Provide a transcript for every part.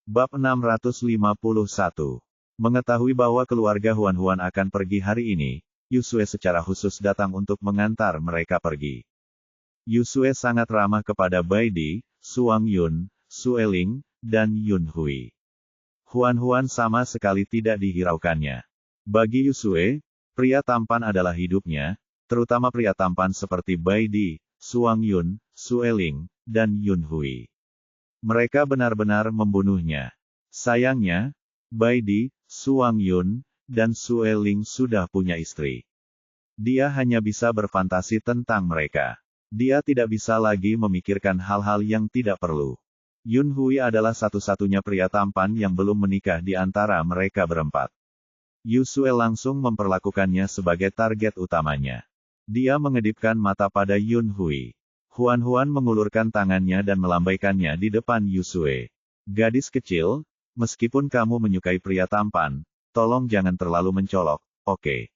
Bab 651. Mengetahui bahwa keluarga Huan akan pergi hari ini, Yusue secara khusus datang untuk mengantar mereka pergi. Yusue sangat ramah kepada Baidi, Suang Yun, Sueling, dan Yun Hui. Huan sama sekali tidak dihiraukannya. Bagi Yusue, pria tampan adalah hidupnya, terutama pria tampan seperti Baidi, Suang Yun, Sueling, dan Yun Hui. Mereka benar-benar membunuhnya. Sayangnya, Baidi, Suang Yun, dan Sueling sudah punya istri. Dia hanya bisa berfantasi tentang mereka. Dia tidak bisa lagi memikirkan hal-hal yang tidak perlu. Yun Hui adalah satu-satunya pria tampan yang belum menikah di antara mereka berempat. Yusue langsung memperlakukannya sebagai target utamanya. Dia mengedipkan mata pada Yun Hui. Huan mengulurkan tangannya dan melambaikannya di depan Yusue. Gadis kecil, meskipun kamu menyukai pria tampan, tolong jangan terlalu mencolok, oke?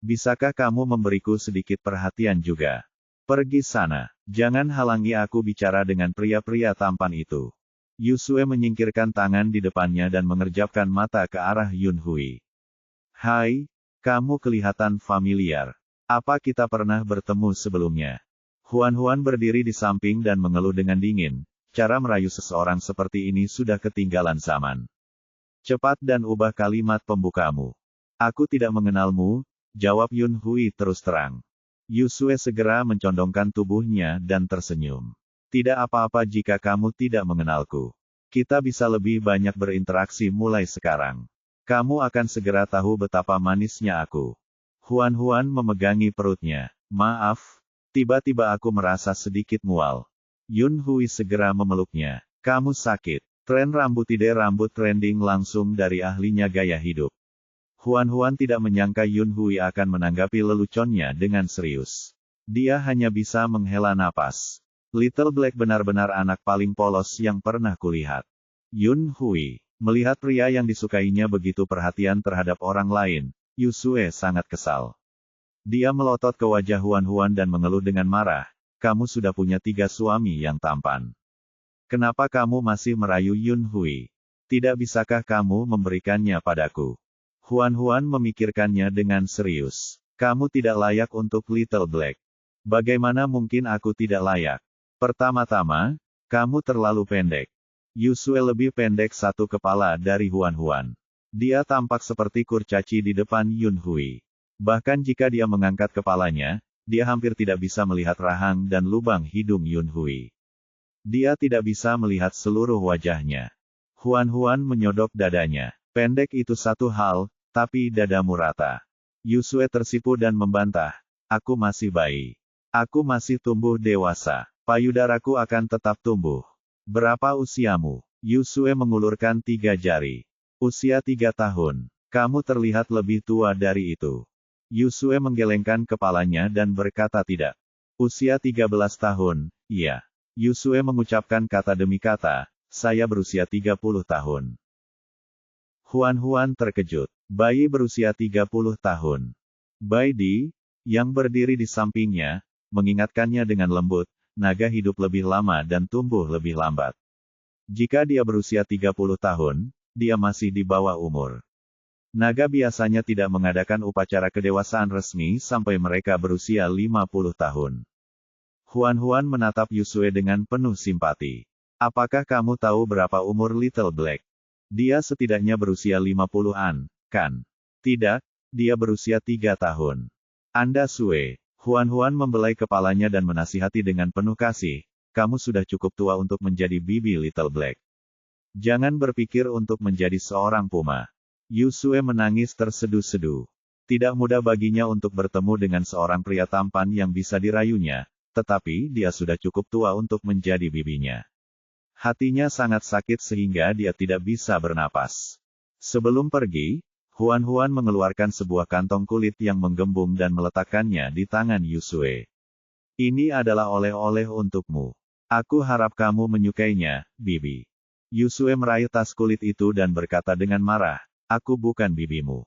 Bisakah kamu memberiku sedikit perhatian juga? Pergi sana. Jangan halangi aku bicara dengan pria-pria tampan itu. Yusue menyingkirkan tangan di depannya dan mengerjapkan mata ke arah Yun Hui. Hai, kamu kelihatan familiar. Apa kita pernah bertemu sebelumnya? Huan berdiri di samping dan mengeluh dengan dingin. Cara merayu seseorang seperti ini sudah ketinggalan zaman. Cepat dan ubah kalimat pembukamu. Aku tidak mengenalmu, jawab Yun Hui terus terang. Yusue segera mencondongkan tubuhnya dan tersenyum. Tidak apa-apa jika kamu tidak mengenalku. Kita bisa lebih banyak berinteraksi mulai sekarang. Kamu akan segera tahu betapa manisnya aku. Huan memegangi perutnya. Maaf, tiba-tiba aku merasa sedikit mual. Yun Hui segera memeluknya. Kamu sakit. Tren rambut trending langsung dari ahlinya gaya hidup. Huan tidak menyangka Yun Hui akan menanggapi leluconnya dengan serius. Dia hanya bisa menghela napas. Little Black benar-benar anak paling polos yang pernah kulihat. Yun Hui, melihat pria yang disukainya begitu perhatian terhadap orang lain, Yusue sangat kesal. Dia melotot ke wajah Huan dan mengeluh dengan marah, kamu sudah punya 3 suami yang tampan. Kenapa kamu masih merayu Yun Hui? Tidak bisakah kamu memberikannya padaku? Huan memikirkannya dengan serius. Kamu tidak layak untuk Little Black. Bagaimana mungkin aku tidak layak? Pertama-tama, kamu terlalu pendek. Yusue lebih pendek 1 kepala dari Huan. Dia tampak seperti kurcaci di depan Yun Hui. Bahkan jika dia mengangkat kepalanya, dia hampir tidak bisa melihat rahang dan lubang hidung Yun Hui. Dia tidak bisa melihat seluruh wajahnya. Huan menyodok dadanya. Pendek itu satu hal, tapi dadamu rata. Yusue tersipu dan membantah. Aku masih bayi. Aku masih tumbuh dewasa. Payudaraku akan tetap tumbuh. Berapa usiamu? Yusue mengulurkan 3 jari. Usia 3 tahun. Kamu terlihat lebih tua dari itu. Yusue menggelengkan kepalanya dan berkata tidak. Usia 13 tahun, iya. Yusue mengucapkan kata demi kata, saya berusia 30 tahun. Huan terkejut. Bayi berusia 30 tahun. Baidi, yang berdiri di sampingnya, mengingatkannya dengan lembut, naga hidup lebih lama dan tumbuh lebih lambat. Jika dia berusia 30 tahun, dia masih di bawah umur. Naga biasanya tidak mengadakan upacara kedewasaan resmi sampai mereka berusia 50 tahun. Huan menatap Yusue dengan penuh simpati. Apakah kamu tahu berapa umur Little Black? Dia setidaknya berusia 50-an. Kan? Tidak, dia berusia 3 tahun. Anda Sue. Huan membelai kepalanya dan menasihati dengan penuh kasih, kamu sudah cukup tua untuk menjadi bibi Little Black. Jangan berpikir untuk menjadi seorang puma. Yusue menangis terseduh-seduh. Tidak mudah baginya untuk bertemu dengan seorang pria tampan yang bisa dirayunya, tetapi dia sudah cukup tua untuk menjadi bibinya. Hatinya sangat sakit sehingga dia tidak bisa bernapas. Sebelum pergi, Huan mengeluarkan sebuah kantong kulit yang menggembung dan meletakkannya di tangan Yusue. Ini adalah oleh-oleh untukmu. Aku harap kamu menyukainya, bibi. Yusue meraih tas kulit itu dan berkata dengan marah, aku bukan bibimu.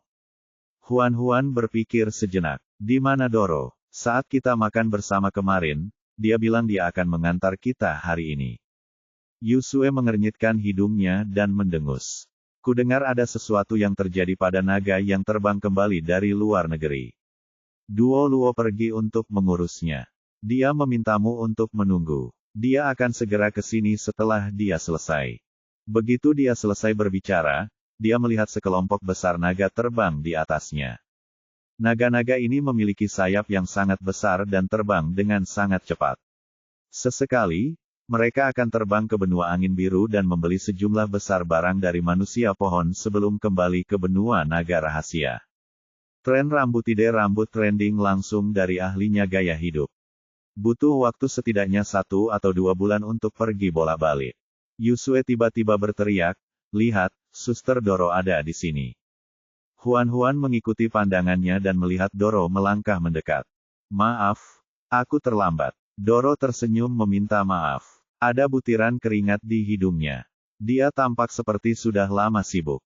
Huan berpikir sejenak. Di mana Doro? Saat kita makan bersama kemarin, dia bilang dia akan mengantar kita hari ini. Yusue mengernyitkan hidungnya dan mendengus. Kudengar ada sesuatu yang terjadi pada naga yang terbang kembali dari luar negeri. Duo Luo pergi untuk mengurusnya. Dia memintamu untuk menunggu. Dia akan segera ke sini setelah dia selesai. Begitu dia selesai berbicara, dia melihat sekelompok besar naga terbang di atasnya. Naga-naga ini memiliki sayap yang sangat besar dan terbang dengan sangat cepat. Sesekali, mereka akan terbang ke benua angin biru dan membeli sejumlah besar barang dari manusia pohon sebelum kembali ke benua naga rahasia. Tren rambutide rambut trending langsung dari ahlinya gaya hidup. Butuh waktu setidaknya 1 atau 2 bulan untuk pergi bolak-balik. Yusue tiba-tiba berteriak, "Lihat, Suster Doro ada di sini." Huan-Huan mengikuti pandangannya dan melihat Doro melangkah mendekat. "Maaf, aku terlambat." Doro tersenyum meminta maaf. Ada butiran keringat di hidungnya. Dia tampak seperti sudah lama sibuk.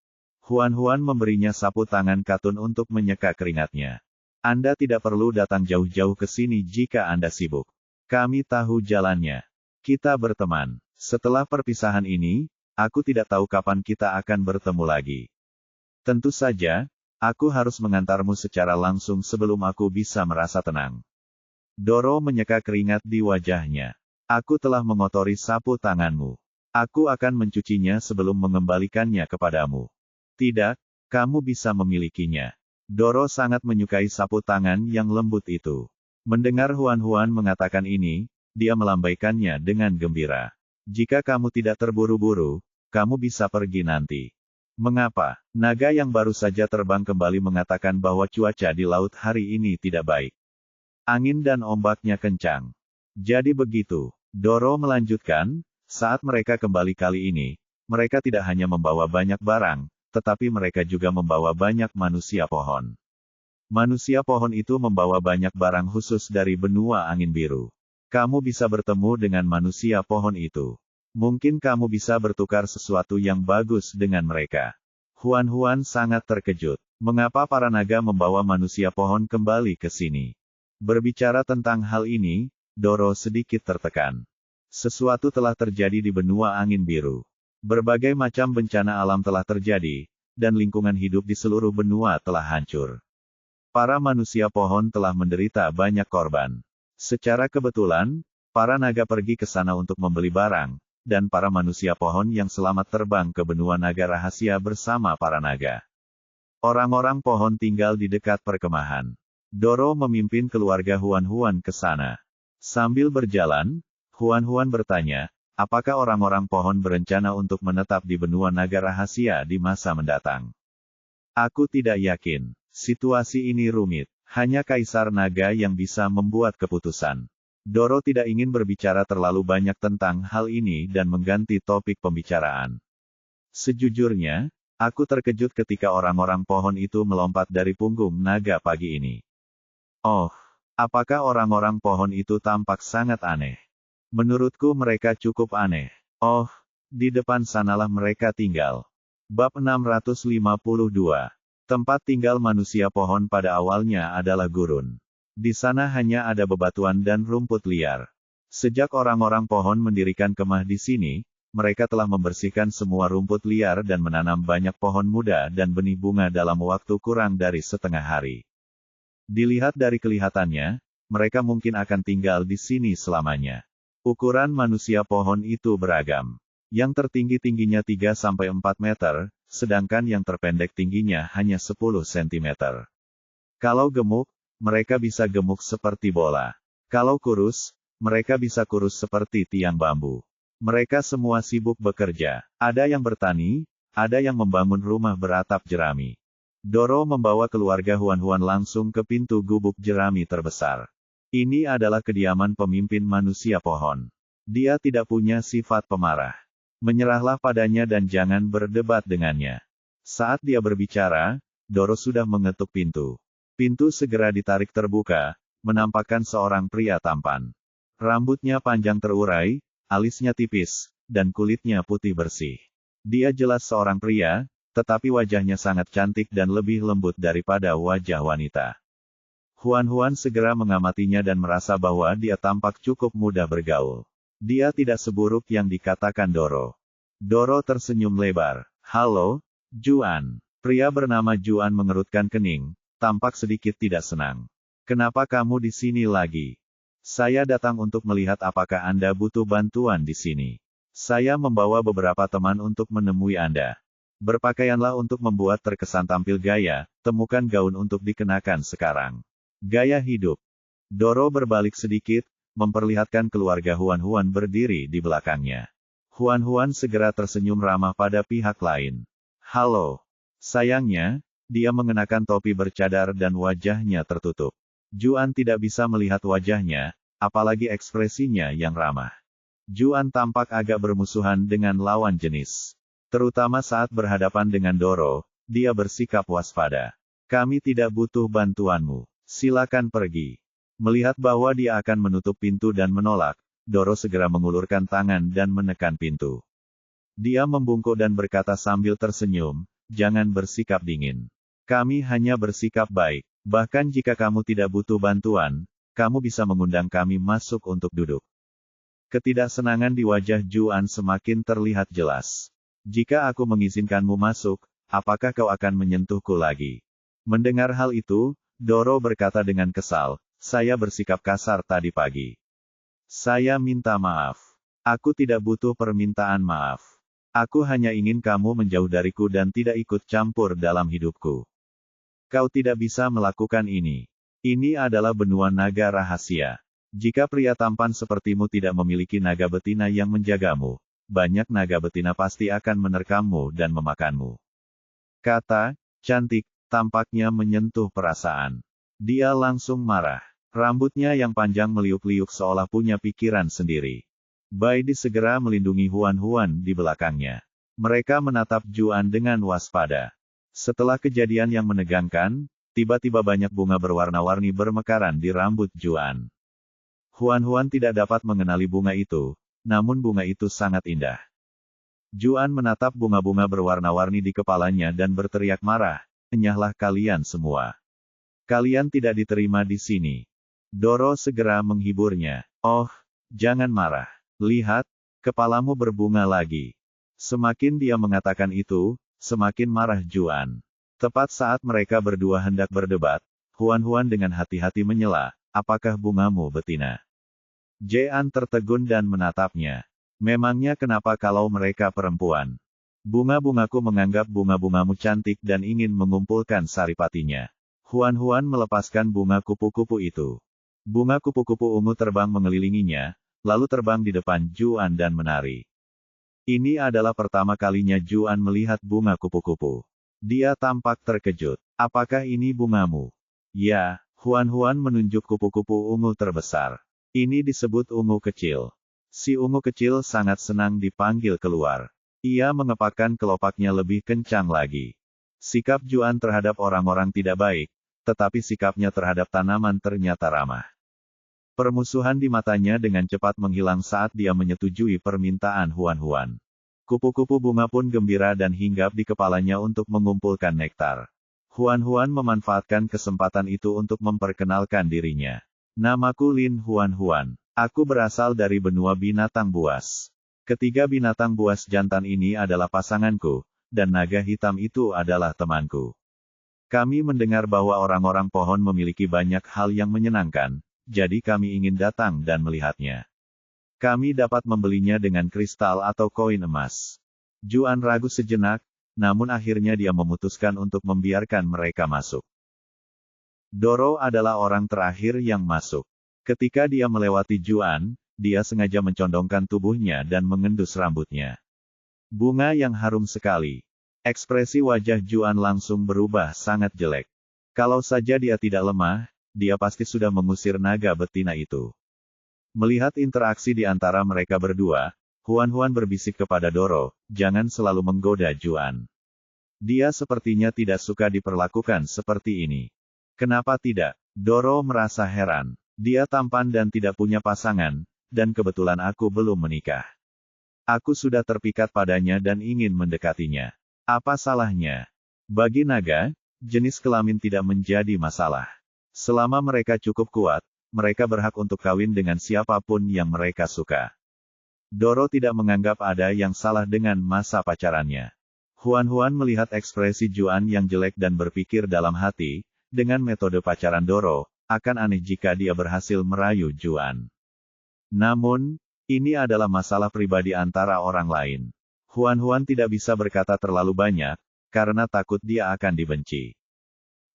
Huan-Huan memberinya sapu tangan katun untuk menyeka keringatnya. "Anda tidak perlu datang jauh-jauh ke sini jika Anda sibuk. Kami tahu jalannya. Kita berteman. Setelah perpisahan ini, aku tidak tahu kapan kita akan bertemu lagi. Tentu saja, aku harus mengantarmu secara langsung sebelum aku bisa merasa tenang." Doro menyeka keringat di wajahnya. "Aku telah mengotori sapu tanganmu. Aku akan mencucinya sebelum mengembalikannya kepadamu." "Tidak, kamu bisa memilikinya." Doro sangat menyukai sapu tangan yang lembut itu. Mendengar Huan-Huan mengatakan ini, dia melambaikannya dengan gembira. "Jika kamu tidak terburu-buru, kamu bisa pergi nanti." "Mengapa?" Naga yang baru saja terbang kembali mengatakan bahwa cuaca di laut hari ini tidak baik. Angin dan ombaknya kencang. "Jadi begitu," Doro melanjutkan, "saat mereka kembali kali ini, mereka tidak hanya membawa banyak barang, tetapi mereka juga membawa banyak manusia pohon. Manusia pohon itu membawa banyak barang khusus dari benua angin biru. Kamu bisa bertemu dengan manusia pohon itu. Mungkin kamu bisa bertukar sesuatu yang bagus dengan mereka." Huan-Huan sangat terkejut. Mengapa para naga membawa manusia pohon kembali ke sini? Berbicara tentang hal ini, Doro sedikit tertekan. Sesuatu telah terjadi di benua angin biru. Berbagai macam bencana alam telah terjadi, dan lingkungan hidup di seluruh benua telah hancur. Para manusia pohon telah menderita banyak korban. Secara kebetulan, para naga pergi ke sana untuk membeli barang, dan para manusia pohon yang selamat terbang ke benua naga rahasia bersama para naga. Orang-orang pohon tinggal di dekat perkemahan. Doro memimpin keluarga Huan-Huan ke sana. Sambil berjalan, Huan-Huan bertanya, apakah orang-orang pohon berencana untuk menetap di benua naga rahasia di masa mendatang? "Aku tidak yakin. Situasi ini rumit. Hanya Kaisar Naga yang bisa membuat keputusan." Doro tidak ingin berbicara terlalu banyak tentang hal ini dan mengganti topik pembicaraan. "Sejujurnya, aku terkejut ketika orang-orang pohon itu melompat dari punggung naga pagi ini. Oh, apakah orang-orang pohon itu tampak sangat aneh? Menurutku mereka cukup aneh. Oh, di depan sanalah mereka tinggal." Bab 652. Tempat tinggal manusia pohon pada awalnya adalah gurun. Di sana hanya ada bebatuan dan rumput liar. Sejak orang-orang pohon mendirikan kemah di sini, mereka telah membersihkan semua rumput liar dan menanam banyak pohon muda dan benih bunga dalam waktu kurang dari setengah hari. Dilihat dari kelihatannya, mereka mungkin akan tinggal di sini selamanya. Ukuran manusia pohon itu beragam. Yang tertinggi tingginya 3-4 meter, sedangkan yang terpendek tingginya hanya 10 cm. Kalau gemuk, mereka bisa gemuk seperti bola. Kalau kurus, mereka bisa kurus seperti tiang bambu. Mereka semua sibuk bekerja. Ada yang bertani, ada yang membangun rumah beratap jerami. Doro membawa keluarga Huan-Huan langsung ke pintu gubuk jerami terbesar. Ini adalah kediaman pemimpin manusia pohon. Dia tidak punya sifat pemarah. Menyerahlah padanya dan jangan berdebat dengannya. Saat dia berbicara, Doro sudah mengetuk pintu. Pintu segera ditarik terbuka, menampakkan seorang pria tampan. Rambutnya panjang terurai, alisnya tipis, dan kulitnya putih bersih. Dia jelas seorang pria, tetapi wajahnya sangat cantik dan lebih lembut daripada wajah wanita. Huan-Huan segera mengamatinya dan merasa bahwa dia tampak cukup mudah bergaul. Dia tidak seburuk yang dikatakan Doro. Doro tersenyum lebar. Halo, Juan. Pria bernama Juan mengerutkan kening, tampak sedikit tidak senang. Kenapa kamu di sini lagi? Saya datang untuk melihat apakah Anda butuh bantuan di sini. Saya membawa beberapa teman untuk menemui Anda. Berpakaianlah untuk membuat terkesan tampil gaya, temukan gaun untuk dikenakan sekarang. Gaya hidup. Doro berbalik sedikit, memperlihatkan keluarga Huan berdiri di belakangnya. Huan segera tersenyum ramah pada pihak lain. Halo. Sayangnya, dia mengenakan topi bercadar dan wajahnya tertutup. Juan tidak bisa melihat wajahnya, apalagi ekspresinya yang ramah. Juan tampak agak bermusuhan dengan lawan jenis. Terutama saat berhadapan dengan Doro, dia bersikap waspada. Kami tidak butuh bantuanmu. Silakan pergi. Melihat bahwa dia akan menutup pintu dan menolak, Doro segera mengulurkan tangan dan menekan pintu. Dia membungkuk dan berkata sambil tersenyum, jangan bersikap dingin. Kami hanya bersikap baik. Bahkan jika kamu tidak butuh bantuan, kamu bisa mengundang kami masuk untuk duduk. Ketidaksenangan di wajah Juan semakin terlihat jelas. Jika aku mengizinkanmu masuk, apakah kau akan menyentuhku lagi? Mendengar hal itu, Doro berkata dengan kesal, saya bersikap kasar tadi pagi. Saya minta maaf. Aku tidak butuh permintaan maaf. Aku hanya ingin kamu menjauh dariku dan tidak ikut campur dalam hidupku. Kau tidak bisa melakukan ini. Ini adalah benua naga rahasia. Jika pria tampan sepertimu tidak memiliki naga betina yang menjagamu, banyak naga betina pasti akan menerkammu dan memakanmu. Kata, cantik, tampaknya menyentuh perasaan. Dia langsung marah. Rambutnya yang panjang meliuk-liuk seolah punya pikiran sendiri. Baidi segera melindungi Huan di belakangnya. Mereka menatap Juan dengan waspada. Setelah kejadian yang menegangkan, tiba-tiba banyak bunga berwarna-warni bermekaran di rambut Juan. Huan tidak dapat mengenali bunga itu, namun bunga itu sangat indah. Juan menatap bunga-bunga berwarna-warni di kepalanya dan berteriak marah, enyahlah kalian semua. Kalian tidak diterima di sini. Doro segera menghiburnya. Oh, jangan marah. Lihat, kepalamu berbunga lagi. Semakin dia mengatakan itu, semakin marah Juan. Tepat saat mereka berdua hendak berdebat, Huan dengan hati-hati menyela, apakah bungamu betina? Jean tertegun dan menatapnya. Memangnya kenapa kalau mereka perempuan? Bunga-bungaku menganggap bunga-bungamu cantik dan ingin mengumpulkan saripatinya. Huan melepaskan bunga kupu-kupu itu. Bunga kupu-kupu ungu terbang mengelilinginya, lalu terbang di depan Juan dan menari. Ini adalah pertama kalinya Juan melihat bunga kupu-kupu. Dia tampak terkejut. Apakah ini bungamu? Ya, Huan menunjuk kupu-kupu ungu terbesar. Ini disebut ungu kecil. Si ungu kecil sangat senang dipanggil keluar. Ia mengepakkan kelopaknya lebih kencang lagi. Sikap Juan terhadap orang-orang tidak baik, tetapi sikapnya terhadap tanaman ternyata ramah. Permusuhan di matanya dengan cepat menghilang saat dia menyetujui permintaan Huan. Kupu-kupu bunga pun gembira dan hinggap di kepalanya untuk mengumpulkan nektar. Huan memanfaatkan kesempatan itu untuk memperkenalkan dirinya. Namaku Lin Huan. Aku berasal dari benua binatang buas. Ketiga binatang buas jantan ini adalah pasanganku, dan naga hitam itu adalah temanku. Kami mendengar bahwa orang-orang pohon memiliki banyak hal yang menyenangkan, jadi kami ingin datang dan melihatnya. Kami dapat membelinya dengan kristal atau koin emas. Juan ragu sejenak, namun akhirnya dia memutuskan untuk membiarkan mereka masuk. Doro adalah orang terakhir yang masuk. Ketika dia melewati Juan, dia sengaja mencondongkan tubuhnya dan mengendus rambutnya. Bunga yang harum sekali. Ekspresi wajah Juan langsung berubah sangat jelek. Kalau saja dia tidak lemah, dia pasti sudah mengusir naga betina itu. Melihat interaksi di antara mereka berdua, Huan berbisik kepada Doro, jangan selalu menggoda Juan. Dia sepertinya tidak suka diperlakukan seperti ini. Kenapa tidak? Doro merasa heran. Dia tampan dan tidak punya pasangan, dan kebetulan aku belum menikah. Aku sudah terpikat padanya dan ingin mendekatinya. Apa salahnya? Bagi naga, jenis kelamin tidak menjadi masalah. Selama mereka cukup kuat, mereka berhak untuk kawin dengan siapapun yang mereka suka. Doro tidak menganggap ada yang salah dengan masa pacarannya. Huan melihat ekspresi Juan yang jelek dan berpikir dalam hati, dengan metode pacaran Doro, akan aneh jika dia berhasil merayu Juan. Namun, ini adalah masalah pribadi antara orang lain. Huan tidak bisa berkata terlalu banyak, karena takut dia akan dibenci.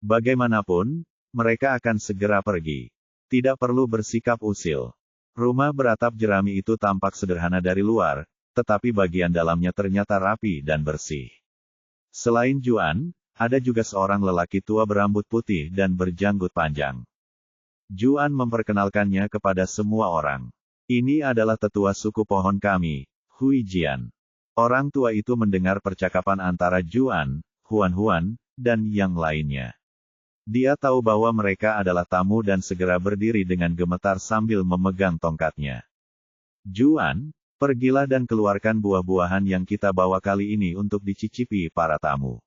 Bagaimanapun, mereka akan segera pergi. Tidak perlu bersikap usil. Rumah beratap jerami itu tampak sederhana dari luar, tetapi bagian dalamnya ternyata rapi dan bersih. Selain Juan, ada juga seorang lelaki tua berambut putih dan berjanggut panjang. Juan memperkenalkannya kepada semua orang. Ini adalah tetua suku pohon kami, Hui Jian. Orang tua itu mendengar percakapan antara Juan, Huan, dan yang lainnya. Dia tahu bahwa mereka adalah tamu dan segera berdiri dengan gemetar sambil memegang tongkatnya. Juan, pergilah dan keluarkan buah-buahan yang kita bawa kali ini untuk dicicipi para tamu.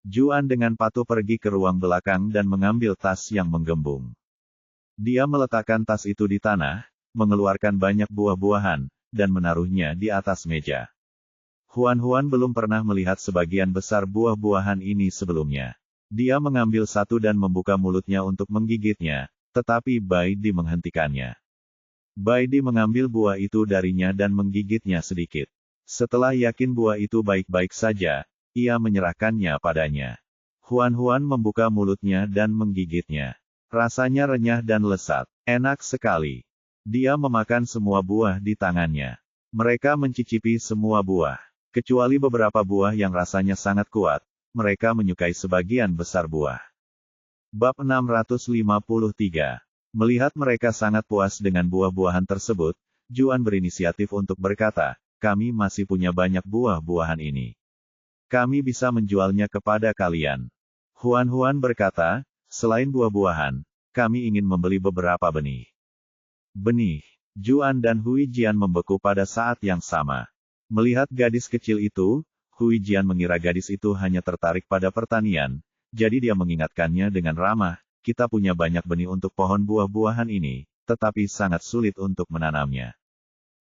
Juan dengan patuh pergi ke ruang belakang dan mengambil tas yang menggembung. Dia meletakkan tas itu di tanah, mengeluarkan banyak buah-buahan, dan menaruhnya di atas meja. Huan belum pernah melihat sebagian besar buah-buahan ini sebelumnya. Dia mengambil satu dan membuka mulutnya untuk menggigitnya, tetapi Bai Di menghentikannya. Bai Di mengambil buah itu darinya dan menggigitnya sedikit. Setelah yakin buah itu baik-baik saja, ia menyerahkannya padanya. Huan membuka mulutnya dan menggigitnya. Rasanya renyah dan lezat. Enak sekali. Dia memakan semua buah di tangannya. Mereka mencicipi semua buah. Kecuali beberapa buah yang rasanya sangat kuat, mereka menyukai sebagian besar buah. Bab 653. Melihat mereka sangat puas dengan buah-buahan tersebut, Juan berinisiatif untuk berkata, kami masih punya banyak buah-buahan ini. Kami bisa menjualnya kepada kalian. Huan berkata, selain buah-buahan, kami ingin membeli beberapa benih. Benih. Juan dan Hui Jian membeku pada saat yang sama. Melihat gadis kecil itu, Hui Jian mengira gadis itu hanya tertarik pada pertanian, jadi dia mengingatkannya dengan ramah, kita punya banyak benih untuk pohon buah-buahan ini, tetapi sangat sulit untuk menanamnya.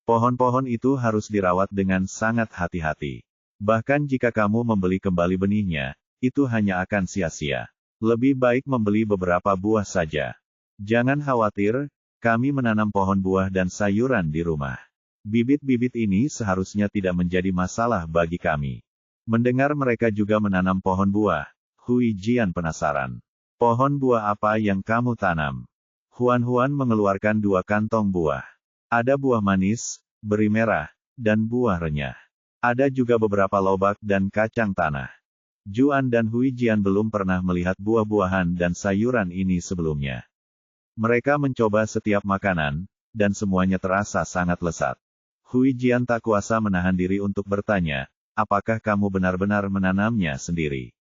Pohon-pohon itu harus dirawat dengan sangat hati-hati. Bahkan jika kamu membeli kembali benihnya, itu hanya akan sia-sia. Lebih baik membeli beberapa buah saja. Jangan khawatir, kami menanam pohon buah dan sayuran di rumah. Bibit-bibit ini seharusnya tidak menjadi masalah bagi kami. Mendengar mereka juga menanam pohon buah, Hui Jian penasaran. Pohon buah apa yang kamu tanam? Huan mengeluarkan 2 kantong buah. Ada buah manis, beri merah, dan buah renyah. Ada juga beberapa lobak dan kacang tanah. Juan dan Hui Jian belum pernah melihat buah-buahan dan sayuran ini sebelumnya. Mereka mencoba setiap makanan, dan semuanya terasa sangat lezat. Hui Jian tak kuasa menahan diri untuk bertanya, apakah kamu benar-benar menanamnya sendiri?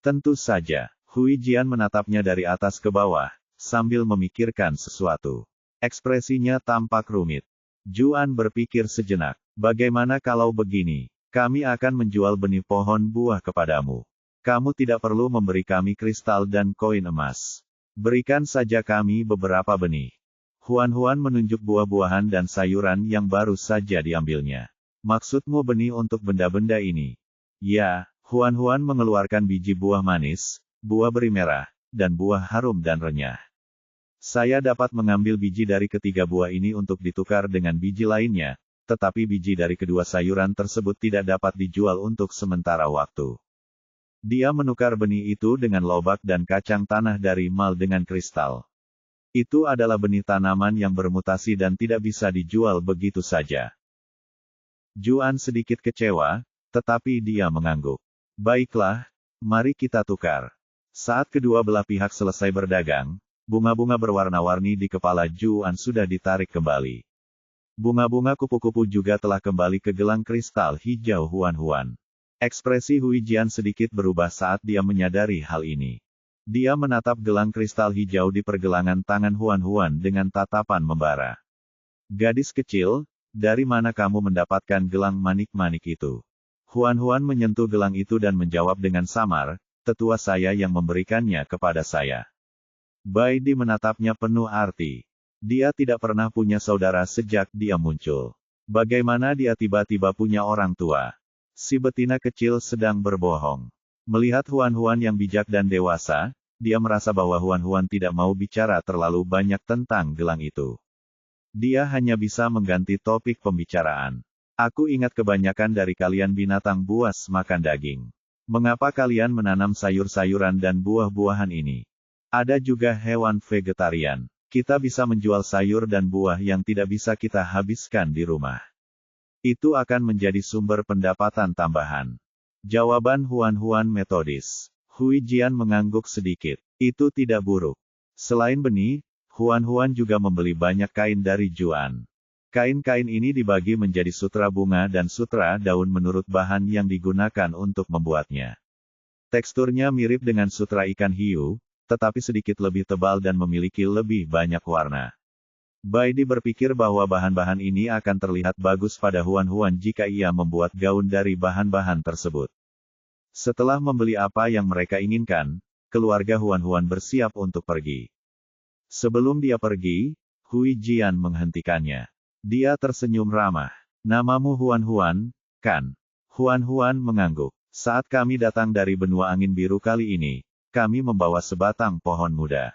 Tentu saja. Hui Jian menatapnya dari atas ke bawah, sambil memikirkan sesuatu. Ekspresinya tampak rumit. Juan berpikir sejenak, bagaimana kalau begini? Kami akan menjual benih pohon buah kepadamu. Kamu tidak perlu memberi kami kristal dan koin emas. Berikan saja kami beberapa benih. Huan menunjuk buah-buahan dan sayuran yang baru saja diambilnya. Maksudmu benih untuk benda-benda ini? Ya, Huan mengeluarkan biji buah manis, buah beri merah, dan buah harum dan renyah. Saya dapat mengambil biji dari ketiga buah ini untuk ditukar dengan biji lainnya, tetapi biji dari kedua sayuran tersebut tidak dapat dijual untuk sementara waktu. Dia menukar benih itu dengan lobak dan kacang tanah dari mal dengan kristal. Itu adalah benih tanaman yang bermutasi dan tidak bisa dijual begitu saja. Juan sedikit kecewa, tetapi dia mengangguk. Baiklah, mari kita tukar. Saat kedua belah pihak selesai berdagang, bunga-bunga berwarna-warni di kepala Juan sudah ditarik kembali. Bunga-bunga kupu-kupu juga telah kembali ke gelang kristal hijau Huan. Ekspresi Hui Jian sedikit berubah saat dia menyadari hal ini. Dia menatap gelang kristal hijau di pergelangan tangan Huan dengan tatapan membara. Gadis kecil, dari mana kamu mendapatkan gelang manik-manik itu? Huan menyentuh gelang itu dan menjawab dengan samar, tetua saya yang memberikannya kepada saya. Bai Di menatapnya penuh arti. Dia tidak pernah punya saudara sejak dia muncul. Bagaimana dia tiba-tiba punya orang tua? Si betina kecil sedang berbohong. Melihat Huan-Huan yang bijak dan dewasa, dia merasa bahwa Huan-Huan tidak mau bicara terlalu banyak tentang gelang itu. Dia hanya bisa mengganti topik pembicaraan. Aku ingat kebanyakan dari kalian binatang buas makan daging. Mengapa kalian menanam sayur-sayuran dan buah-buahan ini? Ada juga hewan vegetarian. Kita bisa menjual sayur dan buah yang tidak bisa kita habiskan di rumah. Itu akan menjadi sumber pendapatan tambahan. Jawaban Huan-Huan metodis. Hui Jian mengangguk sedikit. Itu tidak buruk. Selain benih, Huan-Huan juga membeli banyak kain dari Juan. Kain-kain ini dibagi menjadi sutra bunga dan sutra daun menurut bahan yang digunakan untuk membuatnya. Teksturnya mirip dengan sutra ikan hiu, tetapi sedikit lebih tebal dan memiliki lebih banyak warna. Baidi berpikir bahwa bahan-bahan ini akan terlihat bagus pada Huan-Huan jika ia membuat gaun dari bahan-bahan tersebut. Setelah membeli apa yang mereka inginkan, keluarga Huan-Huan bersiap untuk pergi. Sebelum dia pergi, Hui Jian menghentikannya. Dia tersenyum ramah. Namamu Huan-Huan, kan? Huan-Huan mengangguk. Saat kami datang dari benua angin biru kali ini, kami membawa sebatang pohon muda.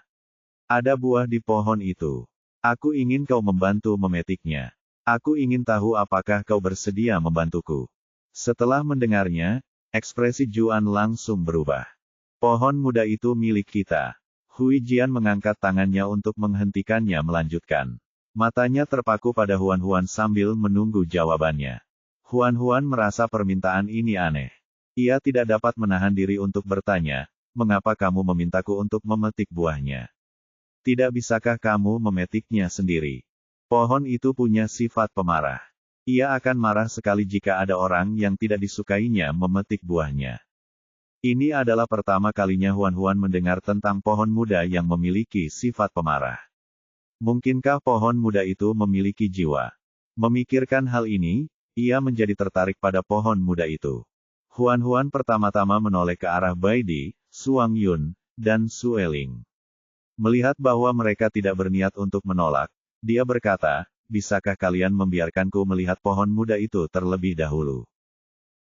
Ada buah di pohon itu. Aku ingin kau membantu memetiknya. Aku ingin tahu apakah kau bersedia membantuku. Setelah mendengarnya, ekspresi Juan langsung berubah. Pohon muda itu milik kita. Hui Jian mengangkat tangannya untuk menghentikannya melanjutkan. Matanya terpaku pada Huan-Huan sambil menunggu jawabannya. Huan-Huan merasa permintaan ini aneh. Ia tidak dapat menahan diri untuk bertanya, mengapa kamu memintaku untuk memetik buahnya? Tidak bisakah kamu memetiknya sendiri? Pohon itu punya sifat pemarah. Ia akan marah sekali jika ada orang yang tidak disukainya memetik buahnya. Ini adalah pertama kalinya Huan-Huan mendengar tentang pohon muda yang memiliki sifat pemarah. Mungkinkah pohon muda itu memiliki jiwa? Memikirkan hal ini, ia menjadi tertarik pada pohon muda itu. Huan-Huan pertama-tama menoleh ke arah Baidi, Suang Yun, dan Sueling. Melihat bahwa mereka tidak berniat untuk menolak, dia berkata, bisakah kalian membiarkanku melihat pohon muda itu terlebih dahulu?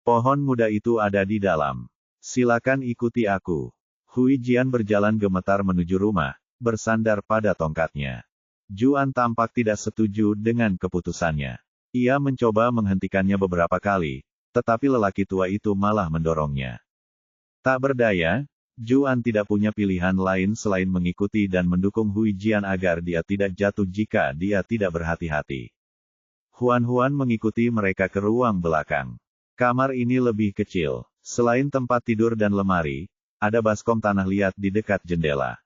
Pohon muda itu ada di dalam. Silakan ikuti aku. Hui Jian berjalan gemetar menuju rumah, bersandar pada tongkatnya. Juan tampak tidak setuju dengan keputusannya. Ia mencoba menghentikannya beberapa kali, tetapi lelaki tua itu malah mendorongnya. Tak berdaya, Juan tidak punya pilihan lain selain mengikuti dan mendukung Hui Jian agar dia tidak jatuh jika dia tidak berhati-hati. Huan-Huan mengikuti mereka ke ruang belakang. Kamar ini lebih kecil. Selain tempat tidur dan lemari, ada baskom tanah liat di dekat jendela.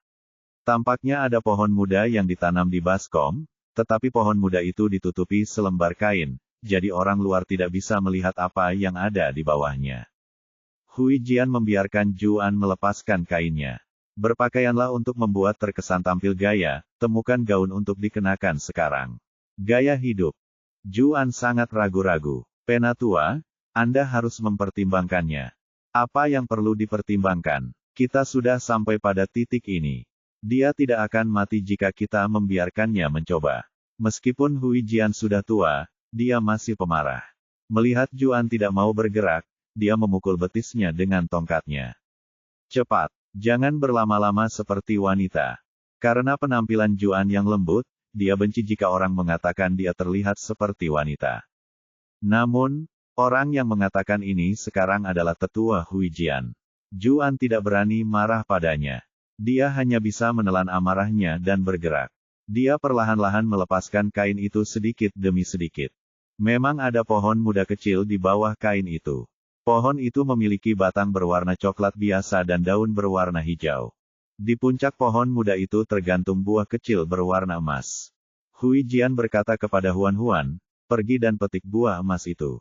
Tampaknya ada pohon muda yang ditanam di baskom, tetapi pohon muda itu ditutupi selembar kain, jadi orang luar tidak bisa melihat apa yang ada di bawahnya. Hui Jian membiarkan Juan melepaskan kainnya. Berpakaianlah untuk membuat terkesan tampil gaya, temukan gaun untuk dikenakan sekarang. Gaya hidup. Juan sangat ragu-ragu. Penatua, Anda harus mempertimbangkannya. Apa yang perlu dipertimbangkan? Kita sudah sampai pada titik ini. Dia tidak akan mati jika kita membiarkannya mencoba. Meskipun Hui Jian sudah tua, dia masih pemarah. Melihat Juan tidak mau bergerak, dia memukul betisnya dengan tongkatnya. Cepat, jangan berlama-lama seperti wanita. Karena penampilan Juan yang lembut, dia benci jika orang mengatakan dia terlihat seperti wanita. Namun, orang yang mengatakan ini sekarang adalah tetua Hui Jian. Juan tidak berani marah padanya. Dia hanya bisa menelan amarahnya dan bergerak. Dia perlahan-lahan melepaskan kain itu sedikit demi sedikit. Memang ada pohon muda kecil di bawah kain itu. Pohon itu memiliki batang berwarna coklat biasa dan daun berwarna hijau. Di puncak pohon muda itu tergantung buah kecil berwarna emas. Hui Jian berkata kepada Huan-Huan, pergi dan petik buah emas itu.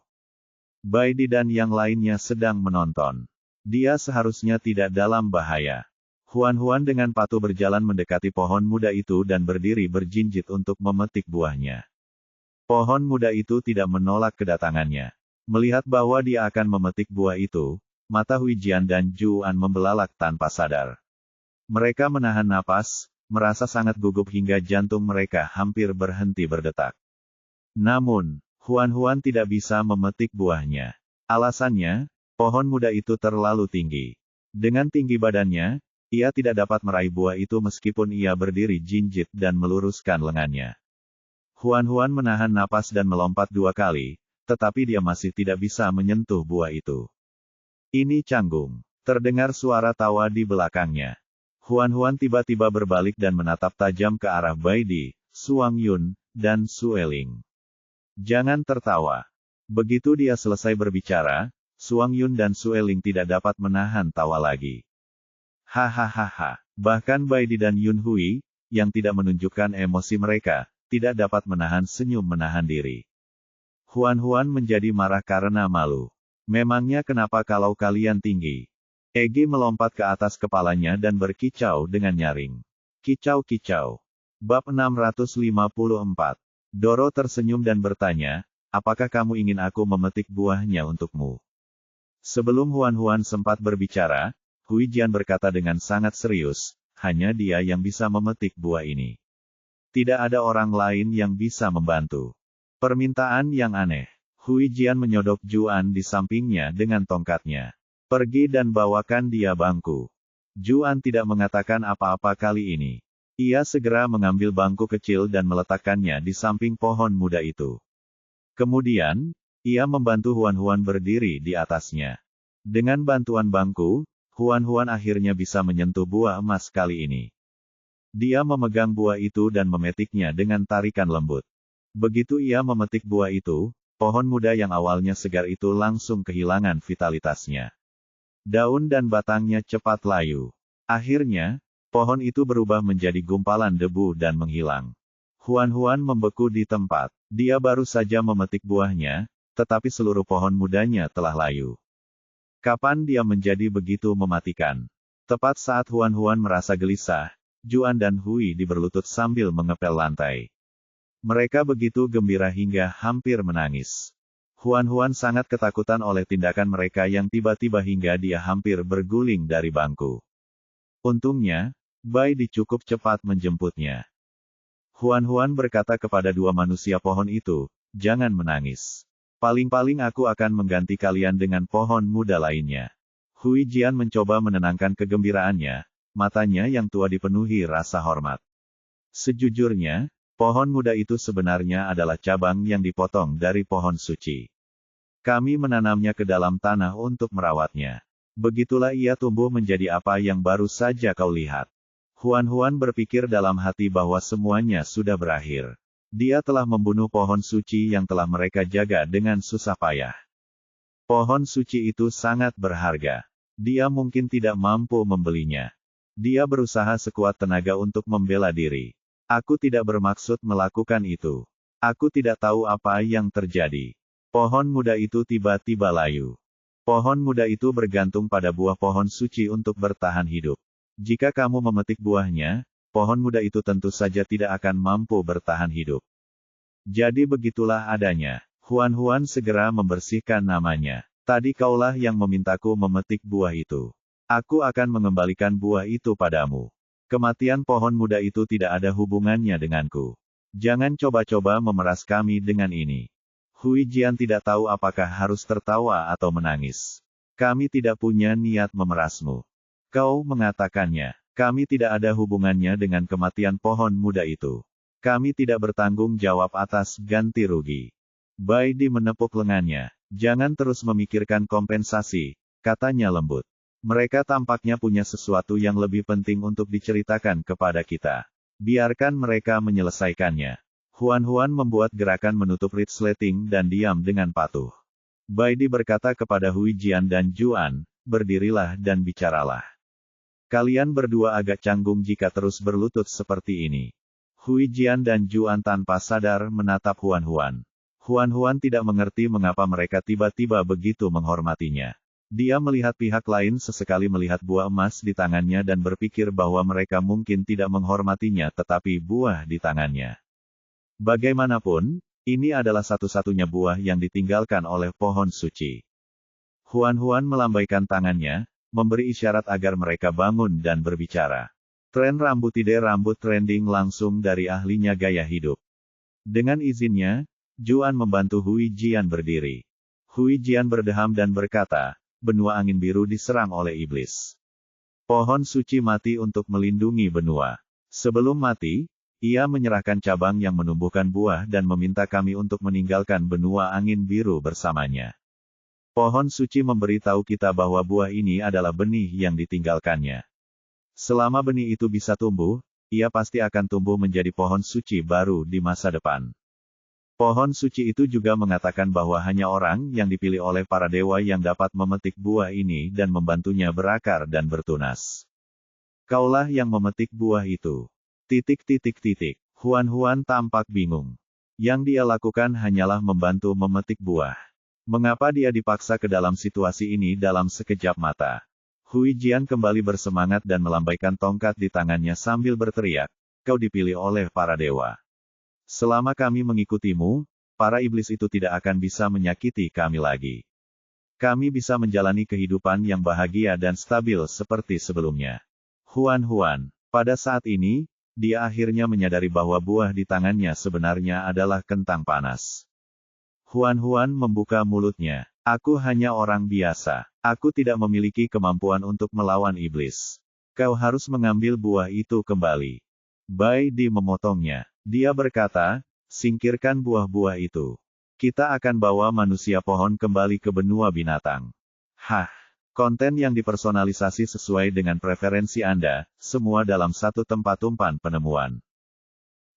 Baidi dan yang lainnya sedang menonton. Dia seharusnya tidak dalam bahaya. Huan-Huan dengan patuh berjalan mendekati pohon muda itu dan berdiri berjinjit untuk memetik buahnya. Pohon muda itu tidak menolak kedatangannya. Melihat bahwa dia akan memetik buah itu, mata Hui Jian dan Juan membelalak tanpa sadar. Mereka menahan napas, merasa sangat gugup hingga jantung mereka hampir berhenti berdetak. Namun, Huan tidak bisa memetik buahnya. Alasannya, pohon muda itu terlalu tinggi. Dengan tinggi badannya, ia tidak dapat meraih buah itu meskipun ia berdiri jinjit dan meluruskan lengannya. Huan menahan napas dan melompat 2 kali, tetapi dia masih tidak bisa menyentuh buah itu. Ini canggung. Terdengar suara tawa di belakangnya. Huan tiba-tiba berbalik dan menatap tajam ke arah Bai Di, Suang Yun, dan Sueling. Jangan tertawa. Begitu dia selesai berbicara, Suang Yun dan Sueling tidak dapat menahan tawa lagi. Hahaha. Bahkan Bai Di dan Yun Hui, yang tidak menunjukkan emosi mereka, tidak dapat menahan senyum menahan diri. Huan menjadi marah karena malu. Memangnya kenapa kalau kalian tinggi? Egi melompat ke atas kepalanya dan berkicau dengan nyaring. Kicau-kicau. Bab 654. Doro tersenyum dan bertanya, apakah kamu ingin aku memetik buahnya untukmu? Sebelum Huan sempat berbicara, Hui Jian berkata dengan sangat serius, hanya dia yang bisa memetik buah ini. Tidak ada orang lain yang bisa membantu. Permintaan yang aneh. Hui Jian menyodok Juan di sampingnya dengan tongkatnya. Pergi dan bawakan dia bangku. Juan tidak mengatakan apa-apa kali ini. Ia segera mengambil bangku kecil dan meletakkannya di samping pohon muda itu. Kemudian, ia membantu Huan berdiri di atasnya. Dengan bantuan bangku, Huan akhirnya bisa menyentuh buah emas kali ini. Dia memegang buah itu dan memetiknya dengan tarikan lembut. Begitu ia memetik buah itu, pohon muda yang awalnya segar itu langsung kehilangan vitalitasnya. Daun dan batangnya cepat layu. Akhirnya, pohon itu berubah menjadi gumpalan debu dan menghilang. Huan membeku di tempat. Dia baru saja memetik buahnya, tetapi seluruh pohon mudanya telah layu. Kapan dia menjadi begitu mematikan? Tepat saat Huan merasa gelisah, Juan dan Hui berlutut sambil mengepel lantai. Mereka begitu gembira hingga hampir menangis. Huan sangat ketakutan oleh tindakan mereka yang tiba-tiba hingga dia hampir berguling dari bangku. Untungnya, Bai Di cukup cepat menjemputnya. Huan berkata kepada 2 manusia pohon itu, jangan menangis. Paling-paling aku akan mengganti kalian dengan pohon muda lainnya. Hui Jian mencoba menenangkan kegembiraannya, matanya yang tua dipenuhi rasa hormat. Sejujurnya, pohon muda itu sebenarnya adalah cabang yang dipotong dari pohon suci. Kami menanamnya ke dalam tanah untuk merawatnya. Begitulah ia tumbuh menjadi apa yang baru saja kau lihat. Huan berpikir dalam hati bahwa semuanya sudah berakhir. Dia telah membunuh pohon suci yang telah mereka jaga dengan susah payah. Pohon suci itu sangat berharga. Dia mungkin tidak mampu membelinya. Dia berusaha sekuat tenaga untuk membela diri. Aku tidak bermaksud melakukan itu. Aku tidak tahu apa yang terjadi. Pohon muda itu tiba-tiba layu. Pohon muda itu bergantung pada buah pohon suci untuk bertahan hidup. Jika kamu memetik buahnya, pohon muda itu tentu saja tidak akan mampu bertahan hidup. Jadi begitulah adanya. Huan segera membersihkan namanya. Tadi kaulah yang memintaku memetik buah itu. Aku akan mengembalikan buah itu padamu. Kematian pohon muda itu tidak ada hubungannya denganku. Jangan coba-coba memeras kami dengan ini. Hui Jian tidak tahu apakah harus tertawa atau menangis. Kami tidak punya niat memerasmu. Kau mengatakannya. Kami tidak ada hubungannya dengan kematian pohon muda itu. Kami tidak bertanggung jawab atas ganti rugi. Bai Di menepuk lengannya. Jangan terus memikirkan kompensasi, katanya lembut. Mereka tampaknya punya sesuatu yang lebih penting untuk diceritakan kepada kita. Biarkan mereka menyelesaikannya. Huan membuat gerakan menutup resleting dan diam dengan patuh. Bai Di berkata kepada Hui Jian dan Juan, berdirilah dan bicaralah. Kalian berdua agak canggung jika terus berlutut seperti ini. Hui Jian dan Juan tanpa sadar menatap Huan. Huan tidak mengerti mengapa mereka tiba-tiba begitu menghormatinya. Dia melihat pihak lain sesekali melihat buah emas di tangannya dan berpikir bahwa mereka mungkin tidak menghormatinya tetapi buah di tangannya. Bagaimanapun, ini adalah satu-satunya buah yang ditinggalkan oleh pohon suci. Huan melambaikan tangannya, memberi isyarat agar mereka bangun dan berbicara. Tren rambut trending langsung dari ahlinya gaya hidup. Dengan izinnya, Juan membantu Hui Jian berdiri. Hui Jian berdeham dan berkata, benua angin biru diserang oleh iblis. Pohon suci mati untuk melindungi benua. Sebelum mati, ia menyerahkan cabang yang menumbuhkan buah dan meminta kami untuk meninggalkan benua angin biru bersamanya. Pohon suci memberitahu kita bahwa buah ini adalah benih yang ditinggalkannya. Selama benih itu bisa tumbuh, ia pasti akan tumbuh menjadi pohon suci baru di masa depan. Pohon suci itu juga mengatakan bahwa hanya orang yang dipilih oleh para dewa yang dapat memetik buah ini dan membantunya berakar dan bertunas. Kaulah yang memetik buah itu. Huan tampak bingung. Yang dia lakukan hanyalah membantu memetik buah. Mengapa dia dipaksa ke dalam situasi ini dalam sekejap mata? Hui Jian kembali bersemangat dan melambaikan tongkat di tangannya sambil berteriak, kau dipilih oleh para dewa. Selama kami mengikutimu, para iblis itu tidak akan bisa menyakiti kami lagi. Kami bisa menjalani kehidupan yang bahagia dan stabil seperti sebelumnya. Huan, pada saat ini, dia akhirnya menyadari bahwa buah di tangannya sebenarnya adalah kentang panas. Huan membuka mulutnya. Aku hanya orang biasa. Aku tidak memiliki kemampuan untuk melawan iblis. Kau harus mengambil buah itu kembali. Bai Di memotongnya. Dia berkata, singkirkan buah-buah itu. Kita akan bawa manusia pohon kembali ke benua binatang. Hah, konten yang dipersonalisasi sesuai dengan preferensi Anda, semua dalam satu tempat umpan penemuan.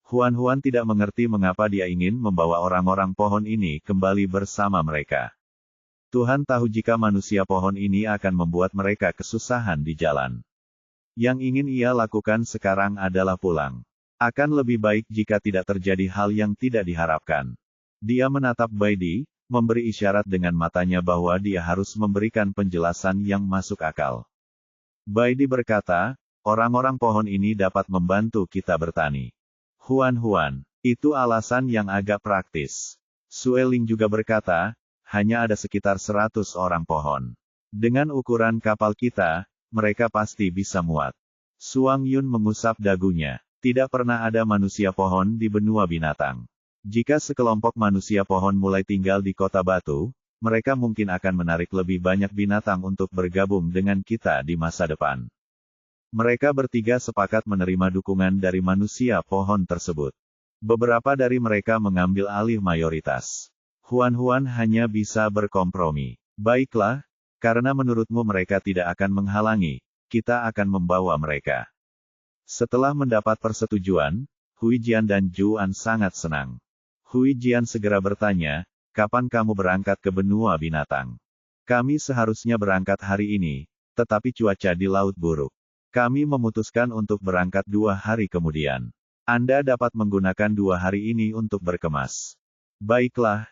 Huan tidak mengerti mengapa dia ingin membawa orang-orang pohon ini kembali bersama mereka. Tuhan tahu jika manusia pohon ini akan membuat mereka kesusahan di jalan. Yang ingin ia lakukan sekarang adalah pulang. Akan lebih baik jika tidak terjadi hal yang tidak diharapkan. Dia menatap Bai Di, memberi isyarat dengan matanya bahwa dia harus memberikan penjelasan yang masuk akal. Bai Di berkata, orang-orang pohon ini dapat membantu kita bertani. Huan, itu alasan yang agak praktis. Sue Ling juga berkata, hanya ada sekitar 100 orang pohon. Dengan ukuran kapal kita, mereka pasti bisa muat. Suang Yun mengusap dagunya. Tidak pernah ada manusia pohon di benua binatang. Jika sekelompok manusia pohon mulai tinggal di kota batu, mereka mungkin akan menarik lebih banyak binatang untuk bergabung dengan kita di masa depan. Mereka bertiga sepakat menerima dukungan dari manusia pohon tersebut. Beberapa dari mereka mengambil alih mayoritas. Huan hanya bisa berkompromi. Baiklah, karena menurutmu mereka tidak akan menghalangi, kita akan membawa mereka. Setelah mendapat persetujuan, Hui Jian dan Juan sangat senang. Hui Jian segera bertanya, kapan kamu berangkat ke benua binatang? Kami seharusnya berangkat hari ini, tetapi cuaca di laut buruk. Kami memutuskan untuk berangkat 2 hari kemudian. Anda dapat menggunakan 2 hari ini untuk berkemas. Baiklah,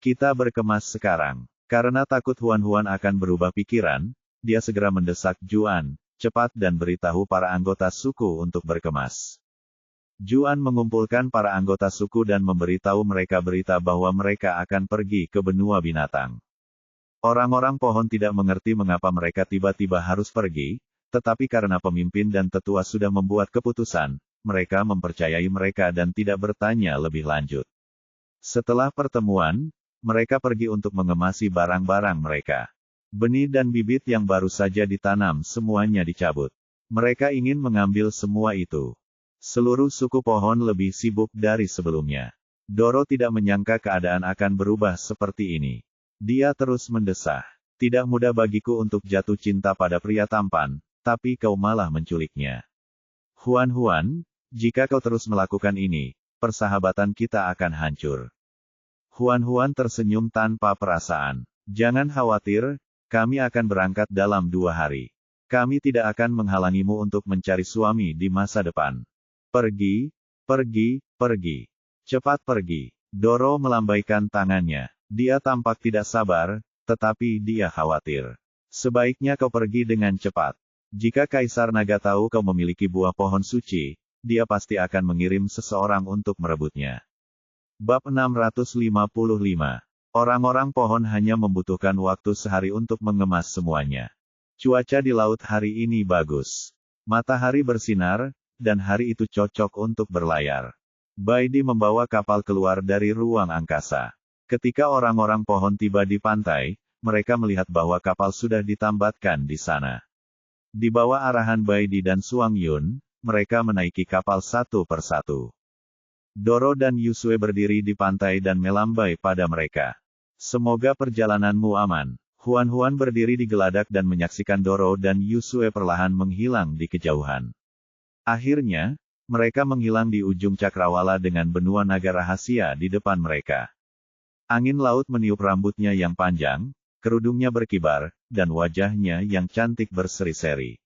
kita berkemas sekarang. Karena takut Huan akan berubah pikiran, dia segera mendesak Juan, cepat dan beritahu para anggota suku untuk berkemas. Juan mengumpulkan para anggota suku dan memberitahu mereka berita bahwa mereka akan pergi ke benua binatang. Orang-orang pohon tidak mengerti mengapa mereka tiba-tiba harus pergi, tetapi karena pemimpin dan tetua sudah membuat keputusan, mereka mempercayai mereka dan tidak bertanya lebih lanjut. Setelah pertemuan, mereka pergi untuk mengemasi barang-barang mereka. Benih dan bibit yang baru saja ditanam semuanya dicabut. Mereka ingin mengambil semua itu. Seluruh suku pohon lebih sibuk dari sebelumnya. Doro tidak menyangka keadaan akan berubah seperti ini. Dia terus mendesah. Tidak mudah bagiku untuk jatuh cinta pada pria tampan, tapi kau malah menculiknya. Huan, jika kau terus melakukan ini, persahabatan kita akan hancur. Huan tersenyum tanpa perasaan. Jangan khawatir, kami akan berangkat dalam 2 hari. Kami tidak akan menghalangimu untuk mencari suami di masa depan. Pergi. Cepat pergi. Doro melambaikan tangannya. Dia tampak tidak sabar, tetapi dia khawatir. Sebaiknya kau pergi dengan cepat. Jika Kaisar Naga tahu kau memiliki buah pohon suci, dia pasti akan mengirim seseorang untuk merebutnya. Bab 655. Orang-orang pohon hanya membutuhkan waktu sehari untuk mengemas semuanya. Cuaca di laut hari ini bagus. Matahari bersinar, dan hari itu cocok untuk berlayar. Baidi membawa kapal keluar dari ruang angkasa. Ketika orang-orang pohon tiba di pantai, mereka melihat bahwa kapal sudah ditambatkan di sana. Di bawah arahan Baidi dan Suang Yun, mereka menaiki kapal satu persatu. Doro dan Yusue berdiri di pantai dan melambai pada mereka. Semoga perjalananmu aman. Huan-Huan berdiri di geladak dan menyaksikan Doro dan Yusue perlahan menghilang di kejauhan. Akhirnya, mereka menghilang di ujung cakrawala dengan benua naga rahasia di depan mereka. Angin laut meniup rambutnya yang panjang, kerudungnya berkibar, dan wajahnya yang cantik berseri-seri.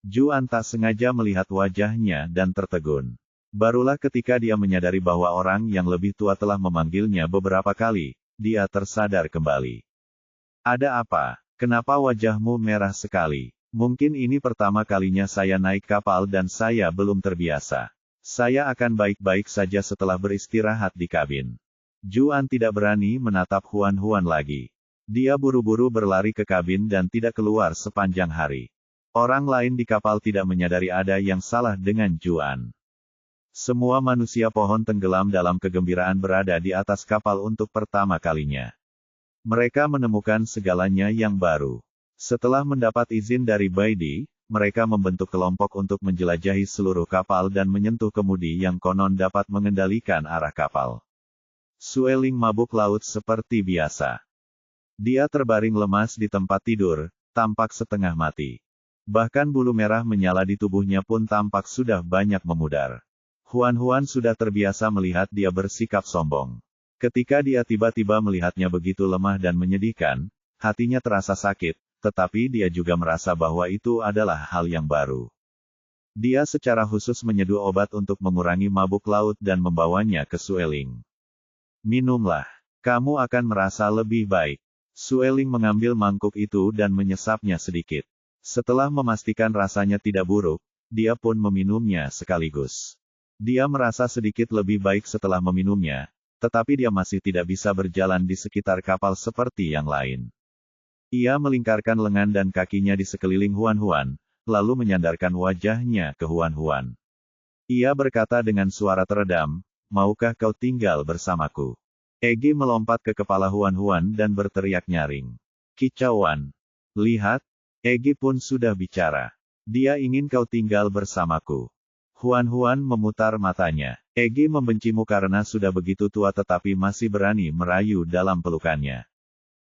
Juan tak sengaja melihat wajahnya dan tertegun. Barulah ketika dia menyadari bahwa orang yang lebih tua telah memanggilnya beberapa kali, dia tersadar kembali. Ada apa? Kenapa wajahmu merah sekali? Mungkin ini pertama kalinya saya naik kapal dan saya belum terbiasa. Saya akan baik-baik saja setelah beristirahat di kabin. Juan tidak berani menatap Huan-Huan lagi. Dia buru-buru berlari ke kabin dan tidak keluar sepanjang hari. Orang lain di kapal tidak menyadari ada yang salah dengan Juan. Semua manusia pohon tenggelam dalam kegembiraan berada di atas kapal untuk pertama kalinya. Mereka menemukan segalanya yang baru. Setelah mendapat izin dari Baidi, mereka membentuk kelompok untuk menjelajahi seluruh kapal dan menyentuh kemudi yang konon dapat mengendalikan arah kapal. Sueling mabuk laut seperti biasa. Dia terbaring lemas di tempat tidur, tampak setengah mati. Bahkan bulu merah menyala di tubuhnya pun tampak sudah banyak memudar. Huan-Huan sudah terbiasa melihat dia bersikap sombong. Ketika dia tiba-tiba melihatnya begitu lemah dan menyedihkan, hatinya terasa sakit, tetapi dia juga merasa bahwa itu adalah hal yang baru. Dia secara khusus menyeduh obat untuk mengurangi mabuk laut dan membawanya ke Sueling. Minumlah. Kamu akan merasa lebih baik. Sueling mengambil mangkuk itu dan menyesapnya sedikit. Setelah memastikan rasanya tidak buruk, dia pun meminumnya sekaligus. Dia merasa sedikit lebih baik setelah meminumnya, tetapi dia masih tidak bisa berjalan di sekitar kapal seperti yang lain. Ia melingkarkan lengan dan kakinya di sekeliling Huan-Huan, lalu menyandarkan wajahnya ke Huan-Huan. Ia berkata dengan suara teredam, "Maukah kau tinggal bersamaku?" Egi melompat ke kepala Huan-Huan dan berteriak nyaring. "Kicauan! Lihat, Egi pun sudah bicara. Dia ingin kau tinggal bersamaku." Huan-Huan memutar matanya. Egi membencimu karena sudah begitu tua tetapi masih berani merayu dalam pelukannya.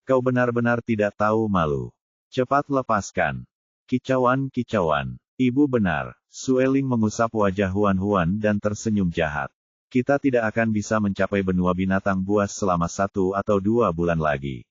Kau benar-benar tidak tahu malu. Cepat lepaskan. Kicauan. Ibu benar. Sueling mengusap wajah Huan-Huan dan tersenyum jahat. Kita tidak akan bisa mencapai benua binatang buas selama 1 atau 2 bulan lagi.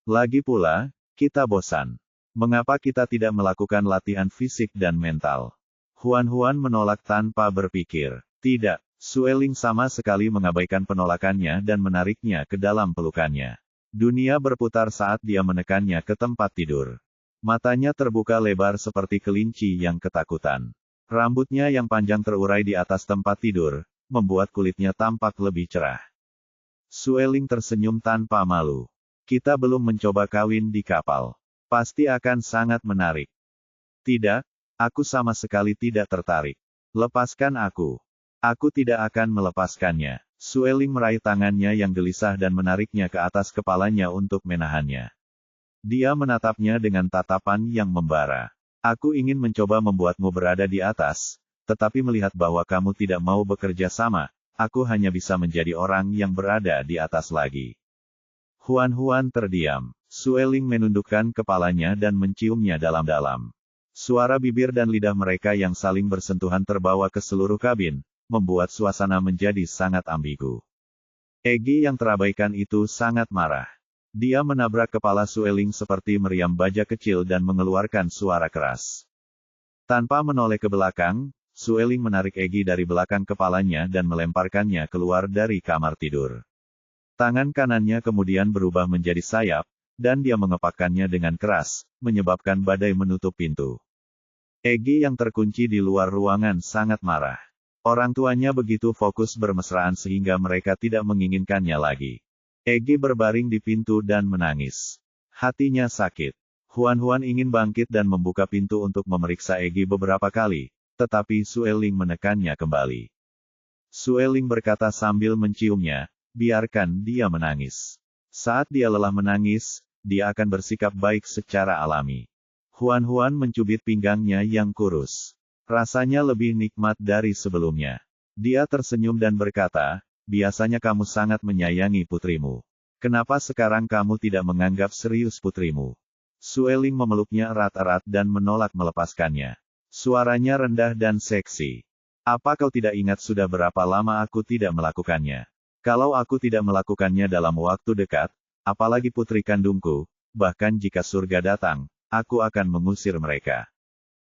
Lagi pula, kita bosan. Mengapa kita tidak melakukan latihan fisik dan mental? Huan-Huan menolak tanpa berpikir. Tidak, Sueling sama sekali mengabaikan penolakannya dan menariknya ke dalam pelukannya. Dunia berputar saat dia menekannya ke tempat tidur. Matanya terbuka lebar seperti kelinci yang ketakutan. Rambutnya yang panjang terurai di atas tempat tidur, membuat kulitnya tampak lebih cerah. Sueling tersenyum tanpa malu. Kita belum mencoba kawin di kapal. Pasti akan sangat menarik. Tidak. Aku sama sekali tidak tertarik. Lepaskan aku. Aku tidak akan melepaskannya. Sueling meraih tangannya yang gelisah dan menariknya ke atas kepalanya untuk menahannya. Dia menatapnya dengan tatapan yang membara. Aku ingin mencoba membuatmu berada di atas, tetapi melihat bahwa kamu tidak mau bekerja sama, aku hanya bisa menjadi orang yang berada di atas lagi. Huan-Huan terdiam. Sueling menundukkan kepalanya dan menciumnya dalam-dalam. Suara bibir dan lidah mereka yang saling bersentuhan terbawa ke seluruh kabin, membuat suasana menjadi sangat ambigu. Egi yang terabaikan itu sangat marah. Dia menabrak kepala Sueling seperti meriam baja kecil dan mengeluarkan suara keras. Tanpa menoleh ke belakang, Sueling menarik Egi dari belakang kepalanya dan melemparkannya keluar dari kamar tidur. Tangan kanannya kemudian berubah menjadi sayap, dan dia mengepakkannya dengan keras, menyebabkan badai menutup pintu. Egi yang terkunci di luar ruangan sangat marah. Orang tuanya begitu fokus bermesraan sehingga mereka tidak menginginkannya lagi. Egi berbaring di pintu dan menangis. Hatinya sakit. Huan-Huan ingin bangkit dan membuka pintu untuk memeriksa Egi beberapa kali, tetapi Sueling menekannya kembali. Sueling berkata sambil menciumnya, biarkan dia menangis. Saat dia lelah menangis, dia akan bersikap baik secara alami. Huan mencubit pinggangnya yang kurus. Rasanya lebih nikmat dari sebelumnya. Dia tersenyum dan berkata, biasanya kamu sangat menyayangi putrimu. Kenapa sekarang kamu tidak menganggap serius putrimu? Sueling memeluknya erat-erat dan menolak melepaskannya. Suaranya rendah dan seksi. Apa kau tidak ingat sudah berapa lama aku tidak melakukannya? Kalau aku tidak melakukannya dalam waktu dekat, apalagi putri kandungku, bahkan jika surga datang, aku akan mengusir mereka.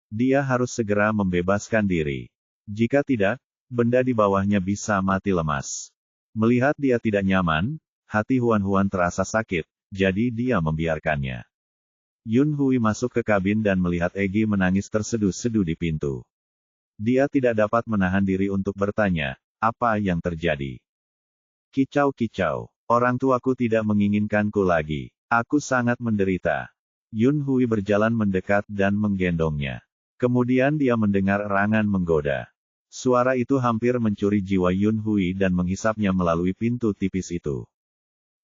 Dia harus segera membebaskan diri. Jika tidak, benda di bawahnya bisa mati lemas. Melihat dia tidak nyaman, hati Huan terasa sakit, jadi dia membiarkannya. Yun Hui masuk ke kabin dan melihat Egi menangis terseduh-seduh di pintu. Dia tidak dapat menahan diri untuk bertanya, apa yang terjadi? Kicau-kicau, orang tuaku tidak menginginkanku lagi. Aku sangat menderita. Yun Hui berjalan mendekat dan menggendongnya. Kemudian dia mendengar erangan menggoda. Suara itu hampir mencuri jiwa Yun Hui dan menghisapnya melalui pintu tipis itu.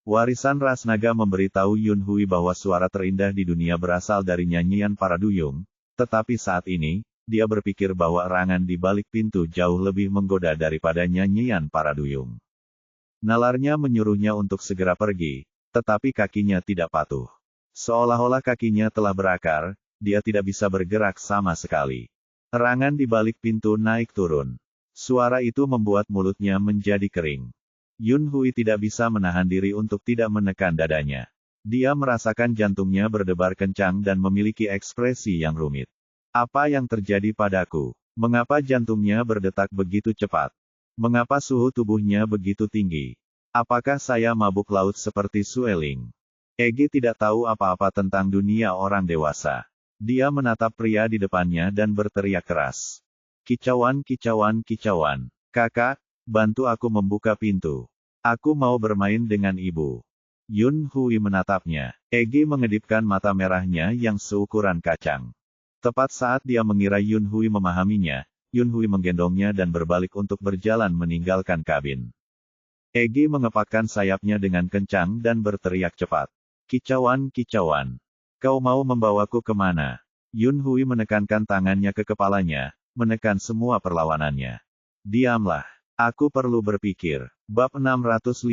Warisan ras naga memberitahu Yun Hui bahwa suara terindah di dunia berasal dari nyanyian para duyung, tetapi saat ini, dia berpikir bahwa erangan di balik pintu jauh lebih menggoda daripada nyanyian para duyung. Nalarnya menyuruhnya untuk segera pergi, tetapi kakinya tidak patuh. Seolah-olah kakinya telah berakar, dia tidak bisa bergerak sama sekali. Erangan di balik pintu naik turun. Suara itu membuat mulutnya menjadi kering. Yun Hui tidak bisa menahan diri untuk tidak menekan dadanya. Dia merasakan jantungnya berdebar kencang dan memiliki ekspresi yang rumit. Apa yang terjadi padaku? Mengapa jantungnya berdetak begitu cepat? Mengapa suhu tubuhnya begitu tinggi? Apakah saya mabuk laut seperti Sueling? Egi tidak tahu apa-apa tentang dunia orang dewasa. Dia menatap pria di depannya dan berteriak keras. Kicauan, kicauan, kicauan. Kakak, bantu aku membuka pintu. Aku mau bermain dengan ibu. Yun Hui menatapnya. Egi mengedipkan mata merahnya yang seukuran kacang. Tepat saat dia mengira Yun Hui memahaminya, Yun Hui menggendongnya dan berbalik untuk berjalan meninggalkan kabin. Egi mengepakkan sayapnya dengan kencang dan berteriak cepat. Kicauan, kicauan. Kau mau membawaku kemana? Yun Hui menekankan tangannya ke kepalanya, menekan semua perlawanannya. Diamlah. Aku perlu berpikir. Bab 656.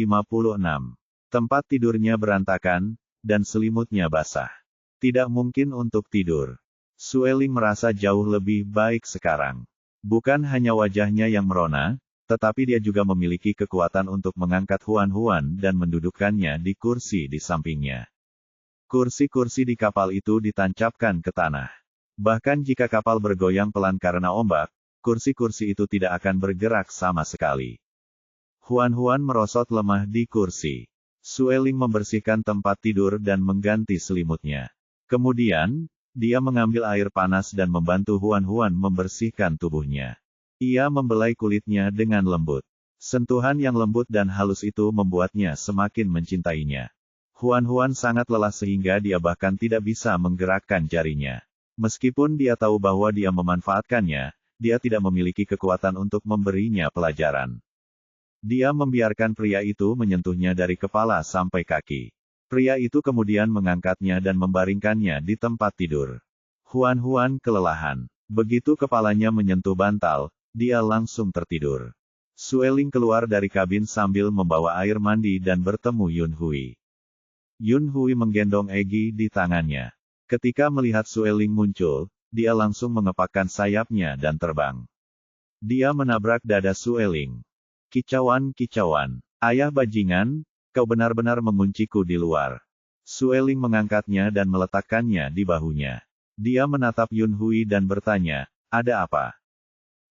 Tempat tidurnya berantakan, dan selimutnya basah. Tidak mungkin untuk tidur. Sueling merasa jauh lebih baik sekarang. Bukan hanya wajahnya yang merona, tetapi dia juga memiliki kekuatan untuk mengangkat Huan dan mendudukkannya di kursi di sampingnya. Kursi-kursi di kapal itu ditancapkan ke tanah. Bahkan jika kapal bergoyang pelan karena ombak, kursi-kursi itu tidak akan bergerak sama sekali. Huan merosot lemah di kursi. Sueling membersihkan tempat tidur dan mengganti selimutnya. Kemudian, dia mengambil air panas dan membantu Huan membersihkan tubuhnya. Ia membelai kulitnya dengan lembut. Sentuhan yang lembut dan halus itu membuatnya semakin mencintainya. Huan sangat lelah sehingga dia bahkan tidak bisa menggerakkan jarinya. Meskipun dia tahu bahwa dia memanfaatkannya, dia tidak memiliki kekuatan untuk memberinya pelajaran. Dia membiarkan pria itu menyentuhnya dari kepala sampai kaki. Pria itu kemudian mengangkatnya dan membaringkannya di tempat tidur. Huan kelelahan. Begitu kepalanya menyentuh bantal, dia langsung tertidur. Sueling keluar dari kabin sambil membawa air mandi dan bertemu Yun Hui. Yun Hui menggendong Egi di tangannya. Ketika melihat Sueling muncul, dia langsung mengepakkan sayapnya dan terbang. Dia menabrak dada Sueling. Kicauan, kicauan. Ayah bajingan, kau benar-benar mengunciku di luar. Sueling mengangkatnya dan meletakkannya di bahunya. Dia menatap Yun Hui dan bertanya, ada apa?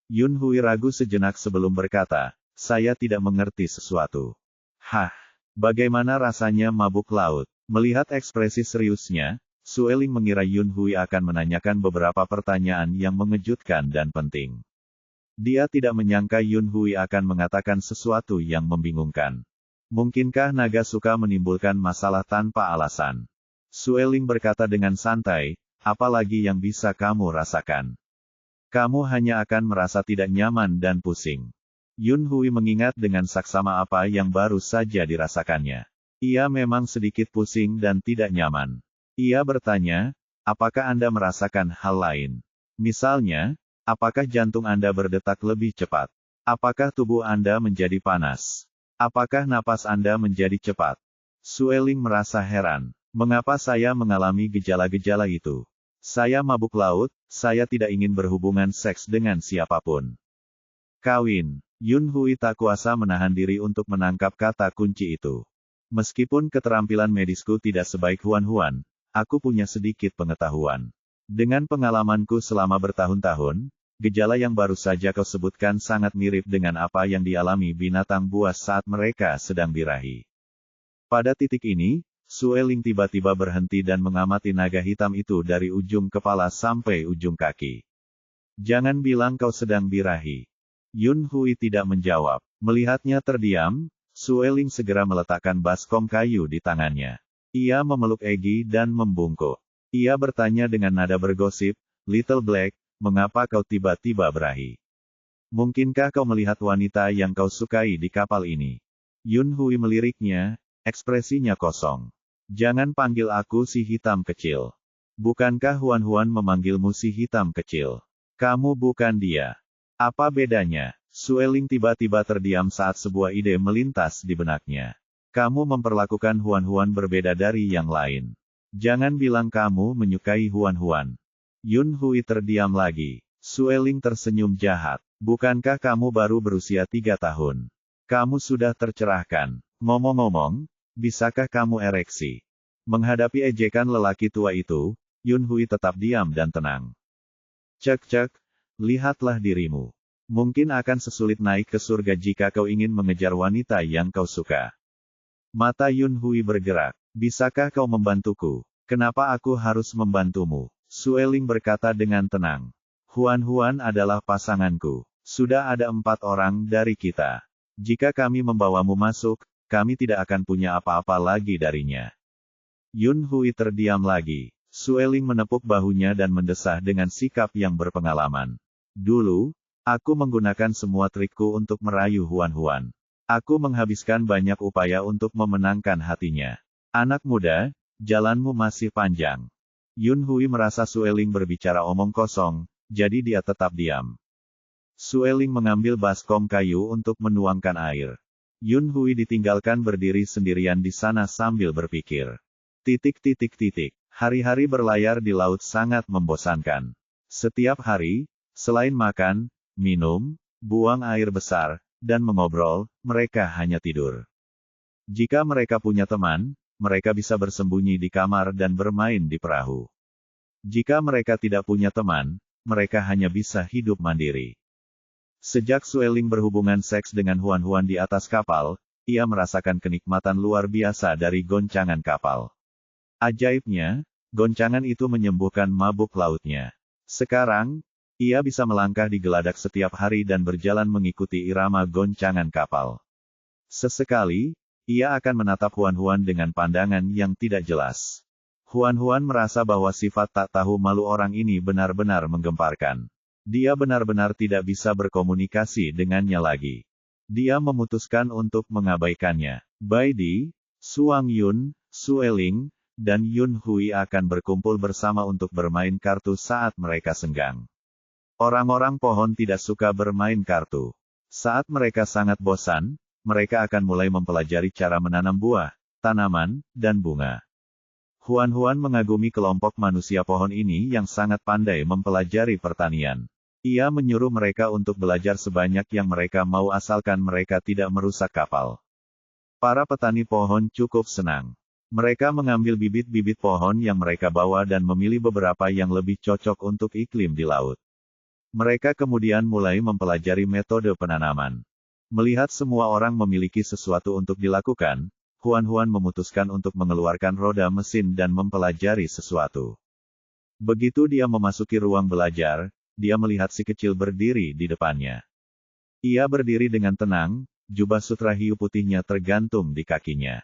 Yun Hui ragu sejenak sebelum berkata, saya tidak mengerti sesuatu. Hah? Bagaimana rasanya mabuk laut? Melihat ekspresi seriusnya, Sueling mengira Yun Hui akan menanyakan beberapa pertanyaan yang mengejutkan dan penting. Dia tidak menyangka Yun Hui akan mengatakan sesuatu yang membingungkan. Mungkinkah naga suka menimbulkan masalah tanpa alasan? Sueling berkata dengan santai, apalagi yang bisa kamu rasakan? Kamu hanya akan merasa tidak nyaman dan pusing. Yun Hui mengingat dengan saksama apa yang baru saja dirasakannya. Ia memang sedikit pusing dan tidak nyaman. Ia bertanya, apakah Anda merasakan hal lain? Misalnya, apakah jantung Anda berdetak lebih cepat? Apakah tubuh Anda menjadi panas? Apakah napas Anda menjadi cepat? Sueling merasa heran. Mengapa saya mengalami gejala-gejala itu? Saya mabuk laut, saya tidak ingin berhubungan seks dengan siapapun. Kawin. Yun Hui tak kuasa menahan diri untuk menangkap kata kunci itu. Meskipun keterampilan medisku tidak sebaik Huan, aku punya sedikit pengetahuan. Dengan pengalamanku selama bertahun-tahun, gejala yang baru saja kau sebutkan sangat mirip dengan apa yang dialami binatang buas saat mereka sedang birahi. Pada titik ini, Sueling tiba-tiba berhenti dan mengamati naga hitam itu dari ujung kepala sampai ujung kaki. Jangan bilang kau sedang birahi. Yun Hui tidak menjawab. Melihatnya terdiam, Sueling segera meletakkan baskom kayu di tangannya. Ia memeluk Egi dan membungkuk. Ia bertanya dengan nada bergosip, Little Black, mengapa kau tiba-tiba berahi? Mungkinkah kau melihat wanita yang kau sukai di kapal ini? Yun Hui meliriknya, ekspresinya kosong. Jangan panggil aku si hitam kecil. Bukankah Huan memanggilmu si hitam kecil? Kamu bukan dia. Apa bedanya? Sueling tiba-tiba terdiam saat sebuah ide melintas di benaknya. Kamu memperlakukan Huan berbeda dari yang lain. Jangan bilang kamu menyukai Huan. Yun Hui terdiam lagi. Sueling tersenyum jahat. Bukankah kamu baru berusia 3 tahun? Kamu sudah tercerahkan. Ngomong-ngomong, bisakah kamu ereksi? Menghadapi ejekan lelaki tua itu, Yun Hui tetap diam dan tenang. Cek, lihatlah dirimu. Mungkin akan sesulit naik ke surga jika kau ingin mengejar wanita yang kau suka. Mata Yun Hui bergerak. Bisakah kau membantuku? Kenapa aku harus membantumu? Sueling berkata dengan tenang. Huan adalah pasanganku. Sudah ada 4 orang dari kita. Jika kami membawamu masuk, kami tidak akan punya apa-apa lagi darinya. Yun Hui terdiam lagi. Sueling menepuk bahunya dan mendesah dengan sikap yang berpengalaman. Dulu, aku menggunakan semua trikku untuk merayu Huan. Aku menghabiskan banyak upaya untuk memenangkan hatinya. Anak muda, jalanmu masih panjang. Yun Hui merasa Sueling berbicara omong kosong, jadi dia tetap diam. Sueling mengambil baskom kayu untuk menuangkan air. Yun Hui ditinggalkan berdiri sendirian di sana sambil berpikir. Hari-hari berlayar di laut sangat membosankan. Setiap hari, selain makan, minum, buang air besar, dan mengobrol, mereka hanya tidur. Jika mereka punya teman, mereka bisa bersembunyi di kamar dan bermain di perahu. Jika mereka tidak punya teman, mereka hanya bisa hidup mandiri. Sejak Sueling berhubungan seks dengan Huan di atas kapal, ia merasakan kenikmatan luar biasa dari goncangan kapal. Ajaibnya, goncangan itu menyembuhkan mabuk lautnya. Sekarang, ia bisa melangkah di geladak setiap hari dan berjalan mengikuti irama goncangan kapal. Sesekali, ia akan menatap Huan dengan pandangan yang tidak jelas. Huan merasa bahwa sifat tak tahu malu orang ini benar-benar menggemparkan. Dia benar-benar tidak bisa berkomunikasi dengannya lagi. Dia memutuskan untuk mengabaikannya. Baidi, Suang Yun, Sueling, dan Yun Hui akan berkumpul bersama untuk bermain kartu saat mereka senggang. Orang-orang pohon tidak suka bermain kartu. Saat mereka sangat bosan, mereka akan mulai mempelajari cara menanam buah, tanaman, dan bunga. Huan mengagumi kelompok manusia pohon ini yang sangat pandai mempelajari pertanian. Ia menyuruh mereka untuk belajar sebanyak yang mereka mau asalkan mereka tidak merusak kapal. Para petani pohon cukup senang. Mereka mengambil bibit-bibit pohon yang mereka bawa dan memilih beberapa yang lebih cocok untuk iklim di laut. Mereka kemudian mulai mempelajari metode penanaman. Melihat semua orang memiliki sesuatu untuk dilakukan, Huan memutuskan untuk mengeluarkan roda mesin dan mempelajari sesuatu. Begitu dia memasuki ruang belajar, dia melihat si kecil berdiri di depannya. Ia berdiri dengan tenang, jubah sutra hiu putihnya tergantung di kakinya.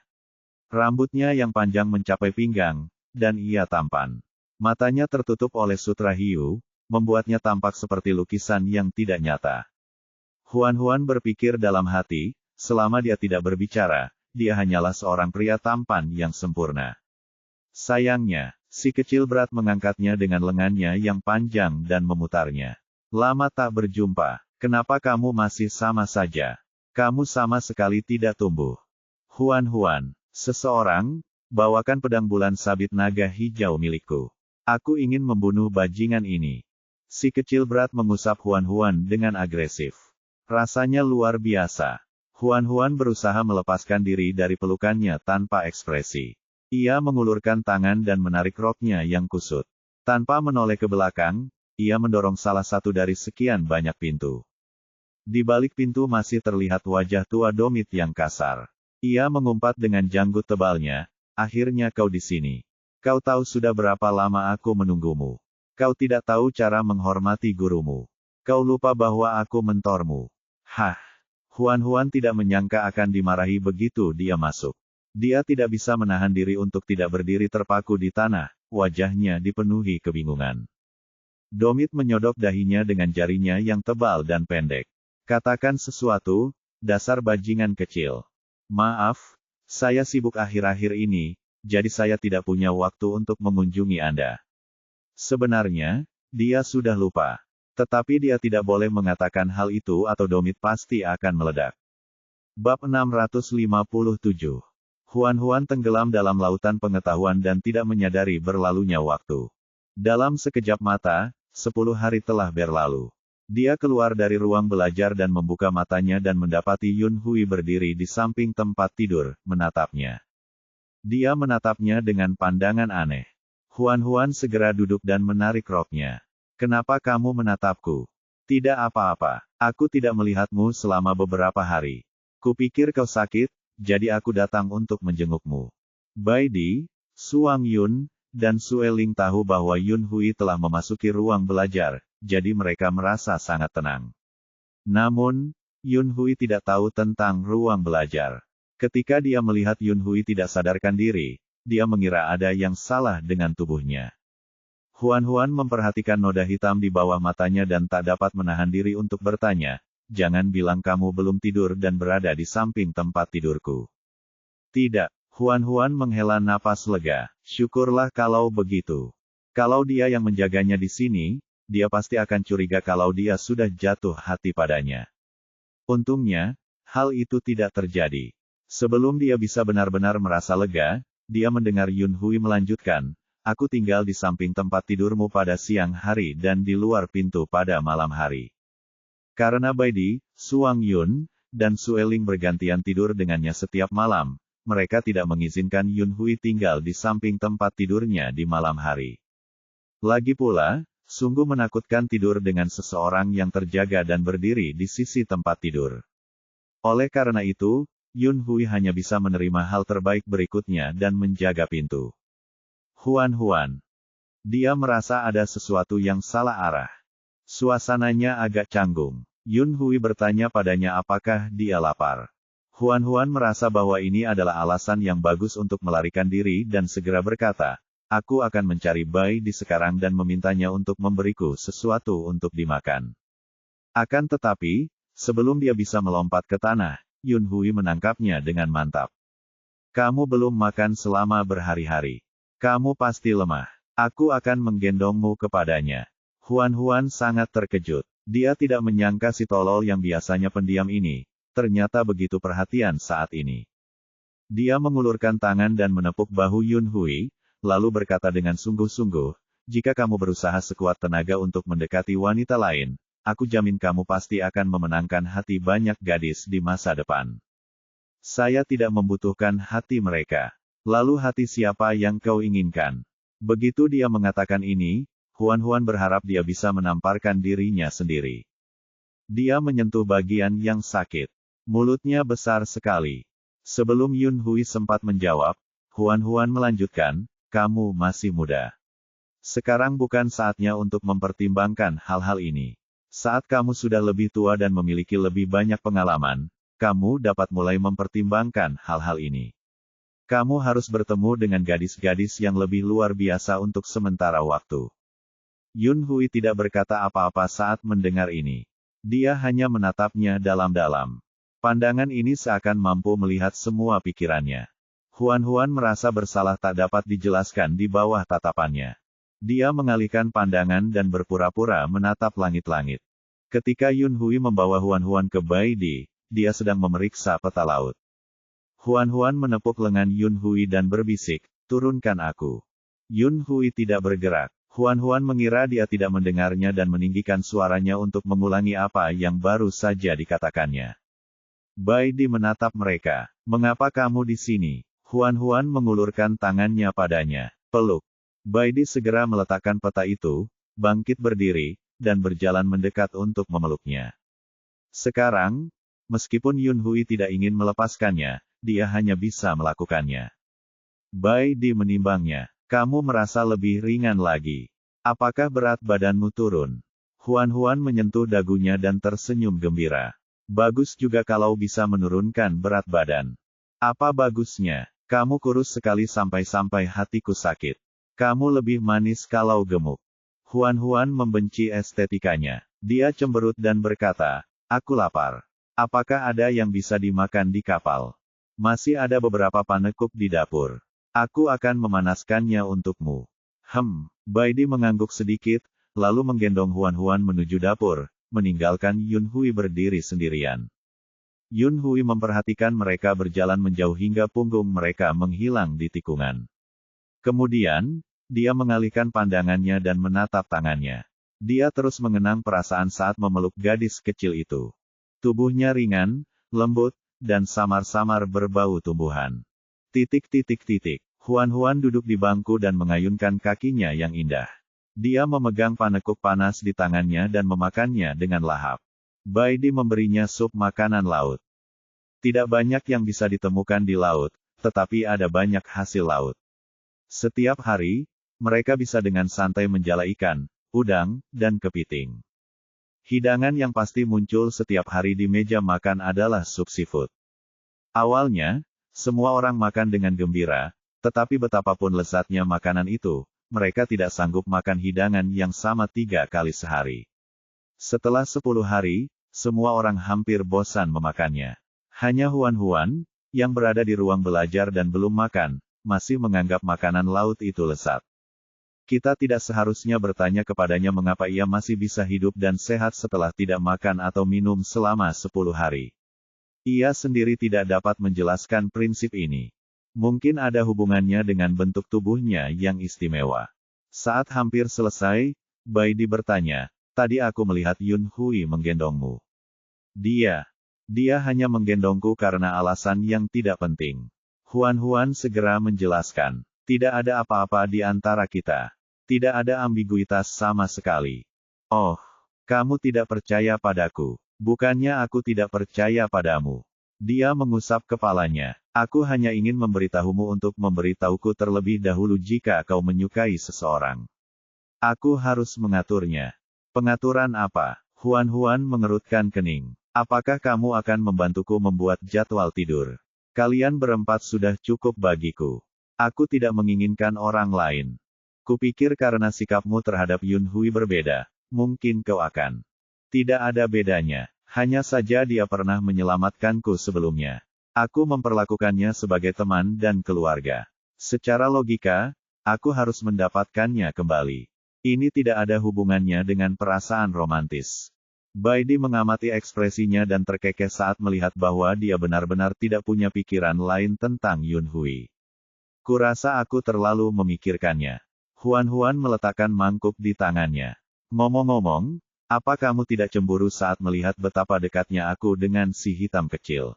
Rambutnya yang panjang mencapai pinggang, dan ia tampan. Matanya tertutup oleh sutra hiu, membuatnya tampak seperti lukisan yang tidak nyata. Huan berpikir dalam hati, selama dia tidak berbicara, dia hanyalah seorang pria tampan yang sempurna. Sayangnya, si kecil berat mengangkatnya dengan lengannya yang panjang dan memutarnya. Lama tak berjumpa, kenapa kamu masih sama saja? Kamu sama sekali tidak tumbuh. Huan, seseorang, bawakan pedang bulan sabit naga hijau milikku. Aku ingin membunuh bajingan ini. Si kecil berat mengusap Huan dengan agresif. Rasanya luar biasa. Huan berusaha melepaskan diri dari pelukannya tanpa ekspresi. Ia mengulurkan tangan dan menarik roknya yang kusut. Tanpa menoleh ke belakang, ia mendorong salah satu dari sekian banyak pintu. Di balik pintu masih terlihat wajah tua Domit yang kasar. Ia mengumpat dengan janggut tebalnya, akhirnya kau di sini. Kau tahu sudah berapa lama aku menunggumu. Kau tidak tahu cara menghormati gurumu. Kau lupa bahwa aku mentormu. Hah! Huan tidak menyangka akan dimarahi begitu dia masuk. Dia tidak bisa menahan diri untuk tidak berdiri terpaku di tanah, wajahnya dipenuhi kebingungan. Domit menyodok dahinya dengan jarinya yang tebal dan pendek. Katakan sesuatu, dasar bajingan kecil. Maaf, saya sibuk akhir-akhir ini, jadi saya tidak punya waktu untuk mengunjungi Anda. Sebenarnya, dia sudah lupa. Tetapi dia tidak boleh mengatakan hal itu atau Domit pasti akan meledak. Bab 657. Huan tenggelam dalam lautan pengetahuan dan tidak menyadari berlalunya waktu. Dalam sekejap mata, 10 hari telah berlalu. Dia keluar dari ruang belajar dan membuka matanya dan mendapati Yunhui berdiri di samping tempat tidur, menatapnya. Dia menatapnya dengan pandangan aneh. Huan segera duduk dan menarik roknya. Kenapa kamu menatapku? Tidak apa-apa. Aku tidak melihatmu selama beberapa hari. Kupikir kau sakit, jadi aku datang untuk menjengukmu. Baidi, Suang Yun, dan Sueling tahu bahwa Yunhui telah memasuki ruang belajar, jadi mereka merasa sangat tenang. Namun, Yunhui tidak tahu tentang ruang belajar. Ketika dia melihat Yunhui tidak sadarkan diri, dia mengira ada yang salah dengan tubuhnya. Huan memperhatikan noda hitam di bawah matanya dan tak dapat menahan diri untuk bertanya, jangan bilang kamu belum tidur dan berada di samping tempat tidurku. Tidak, Huan menghela napas lega, syukurlah kalau begitu. Kalau dia yang menjaganya di sini, dia pasti akan curiga kalau dia sudah jatuh hati padanya. Untungnya, hal itu tidak terjadi. Sebelum dia bisa benar-benar merasa lega, dia mendengar Yunhui melanjutkan, aku tinggal di samping tempat tidurmu pada siang hari dan di luar pintu pada malam hari. Karena Baidi, Suang Yun, dan Sueling bergantian tidur dengannya setiap malam, mereka tidak mengizinkan Yunhui tinggal di samping tempat tidurnya di malam hari. Lagi pula, sungguh menakutkan tidur dengan seseorang yang terjaga dan berdiri di sisi tempat tidur. Oleh karena itu, Yunhui hanya bisa menerima hal terbaik berikutnya dan menjaga pintu. Huan. Dia merasa ada sesuatu yang salah arah. Suasananya agak canggung. Yunhui bertanya padanya apakah dia lapar. Huan merasa bahwa ini adalah alasan yang bagus untuk melarikan diri dan segera berkata, aku akan mencari Baidi sekarang dan memintanya untuk memberiku sesuatu untuk dimakan. Akan tetapi, sebelum dia bisa melompat ke tanah, Yunhui menangkapnya dengan mantap. Kamu belum makan selama berhari-hari. Kamu pasti lemah. Aku akan menggendongmu kepadanya. Huan sangat terkejut. Dia tidak menyangka si tolol yang biasanya pendiam ini, ternyata begitu perhatian saat ini. Dia mengulurkan tangan dan menepuk bahu Yunhui, lalu berkata dengan sungguh-sungguh, jika kamu berusaha sekuat tenaga untuk mendekati wanita lain, aku jamin kamu pasti akan memenangkan hati banyak gadis di masa depan. Saya tidak membutuhkan hati mereka. Lalu hati siapa yang kau inginkan? Begitu dia mengatakan ini, Huan berharap dia bisa menamparkan dirinya sendiri. Dia menyentuh bagian yang sakit. Mulutnya besar sekali. Sebelum Yunhui sempat menjawab, Huan melanjutkan, kamu masih muda. Sekarang bukan saatnya untuk mempertimbangkan hal-hal ini. Saat kamu sudah lebih tua dan memiliki lebih banyak pengalaman, kamu dapat mulai mempertimbangkan hal-hal ini. Kamu harus bertemu dengan gadis-gadis yang lebih luar biasa untuk sementara waktu. Yunhui tidak berkata apa-apa saat mendengar ini. Dia hanya menatapnya dalam-dalam. Pandangan ini seakan mampu melihat semua pikirannya. Huan merasa bersalah tak dapat dijelaskan di bawah tatapannya. Dia mengalihkan pandangan dan berpura-pura menatap langit-langit. Ketika Yun Hui membawa Huan ke Baidi, dia sedang memeriksa peta laut. Huan menepuk lengan Yun Hui dan berbisik, "Turunkan aku." Yun Hui tidak bergerak. Huan mengira dia tidak mendengarnya dan meninggikan suaranya untuk mengulangi apa yang baru saja dikatakannya. Baidi menatap mereka. "Mengapa kamu di sini?" Huan mengulurkan tangannya padanya. "Peluk." Baidi segera meletakkan peta itu, bangkit berdiri, dan berjalan mendekat untuk memeluknya. Sekarang, meskipun Yun Hui tidak ingin melepaskannya, dia hanya bisa melakukannya. Baidi menimbangnya. "Kamu merasa lebih ringan lagi. Apakah berat badanmu turun?" Huan menyentuh dagunya dan tersenyum gembira. "Bagus juga kalau bisa menurunkan berat badan." "Apa bagusnya? Kamu kurus sekali sampai-sampai hatiku sakit. Kamu lebih manis kalau gemuk." Huan membenci estetikanya. Dia cemberut dan berkata, "Aku lapar. Apakah ada yang bisa dimakan di kapal? Masih ada beberapa panekuk di dapur. Aku akan memanaskannya untukmu." Baidi mengangguk sedikit, lalu menggendong Huan menuju dapur, meninggalkan Yun Hui berdiri sendirian. Yun Hui memperhatikan mereka berjalan menjauh hingga punggung mereka menghilang di tikungan. Kemudian, dia mengalihkan pandangannya dan menatap tangannya. Dia terus mengenang perasaan saat memeluk gadis kecil itu. Tubuhnya ringan, lembut, dan samar-samar berbau tumbuhan. Huan duduk di bangku dan mengayunkan kakinya yang indah. Dia memegang panekuk panas di tangannya dan memakannya dengan lahap. Baidi memberinya sup makanan laut. Tidak banyak yang bisa ditemukan di laut, tetapi ada banyak hasil laut. Setiap hari, mereka bisa dengan santai menjala ikan, udang, dan kepiting. Hidangan yang pasti muncul setiap hari di meja makan adalah sup seafood. Awalnya, semua orang makan dengan gembira, tetapi betapapun lezatnya makanan itu, mereka tidak sanggup makan hidangan yang sama 3 kali sehari. Setelah 10 hari, semua orang hampir bosan memakannya. Hanya Huan, yang berada di ruang belajar dan belum makan, masih menganggap makanan laut itu lezat. Kita tidak seharusnya bertanya kepadanya mengapa ia masih bisa hidup dan sehat setelah tidak makan atau minum selama 10 hari. Ia sendiri tidak dapat menjelaskan prinsip ini. Mungkin ada hubungannya dengan bentuk tubuhnya yang istimewa. Saat hampir selesai, Baidi bertanya, "Tadi aku melihat Yun Hui menggendongmu." Dia hanya menggendongku karena alasan yang tidak penting." Huan segera menjelaskan, "Tidak ada apa-apa di antara kita. Tidak ada ambiguitas sama sekali." "Oh, kamu tidak percaya padaku. Bukannya aku tidak percaya padamu." Dia mengusap kepalanya. "Aku hanya ingin memberitahumu untuk memberitahuku terlebih dahulu jika kau menyukai seseorang. Aku harus mengaturnya." "Pengaturan apa?" Huan mengerutkan kening. "Apakah kamu akan membantuku membuat jadwal tidur? Kalian berempat sudah cukup bagiku. Aku tidak menginginkan orang lain. Kupikir karena sikapmu terhadap Yun Hui berbeda, mungkin kau akan." "Tidak ada bedanya. Hanya saja dia pernah menyelamatkanku sebelumnya. Aku memperlakukannya sebagai teman dan keluarga. Secara logika, aku harus mendapatkannya kembali. Ini tidak ada hubungannya dengan perasaan romantis." Baidi mengamati ekspresinya dan terkekeh saat melihat bahwa dia benar-benar tidak punya pikiran lain tentang Yun Hui. "Kurasa aku terlalu memikirkannya." Huan meletakkan mangkuk di tangannya. "Ngomong-ngomong, apa kamu tidak cemburu saat melihat betapa dekatnya aku dengan si hitam kecil?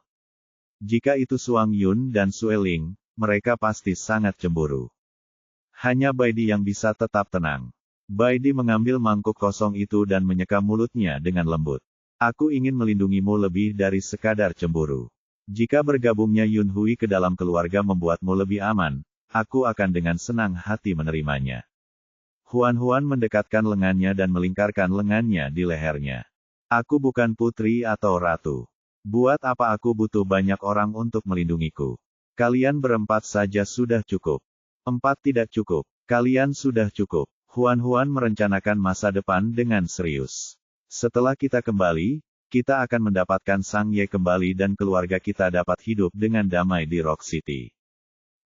Jika itu Suang Yun dan Sueling, mereka pasti sangat cemburu." Hanya Baidi yang bisa tetap tenang. Baidi mengambil mangkuk kosong itu dan menyeka mulutnya dengan lembut. "Aku ingin melindungimu lebih dari sekadar cemburu. Jika bergabungnya Yun Hui ke dalam keluarga membuatmu lebih aman, aku akan dengan senang hati menerimanya." Huan mendekatkan lengannya dan melingkarkan lengannya di lehernya. "Aku bukan putri atau ratu. Buat apa aku butuh banyak orang untuk melindungiku? Kalian berempat saja sudah cukup." "4 tidak cukup. Kalian sudah cukup." Huan merencanakan masa depan dengan serius. Setelah kita kembali, kita akan mendapatkan Sang Ye kembali dan keluarga kita dapat hidup dengan damai di Rock City.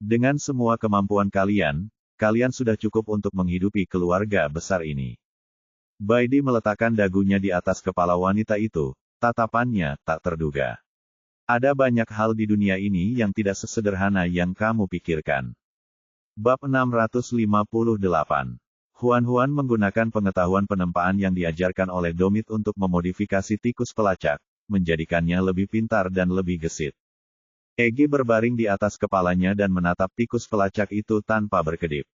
Dengan semua kemampuan kalian, kalian sudah cukup untuk menghidupi keluarga besar ini. Baidi meletakkan dagunya di atas kepala wanita itu, tatapannya tak terduga. Ada banyak hal di dunia ini yang tidak sesederhana yang kamu pikirkan. Bab 658. Huan menggunakan pengetahuan penempaan yang diajarkan oleh Domit untuk memodifikasi tikus pelacak, menjadikannya lebih pintar dan lebih gesit. Egi berbaring di atas kepalanya dan menatap tikus pelacak itu tanpa berkedip.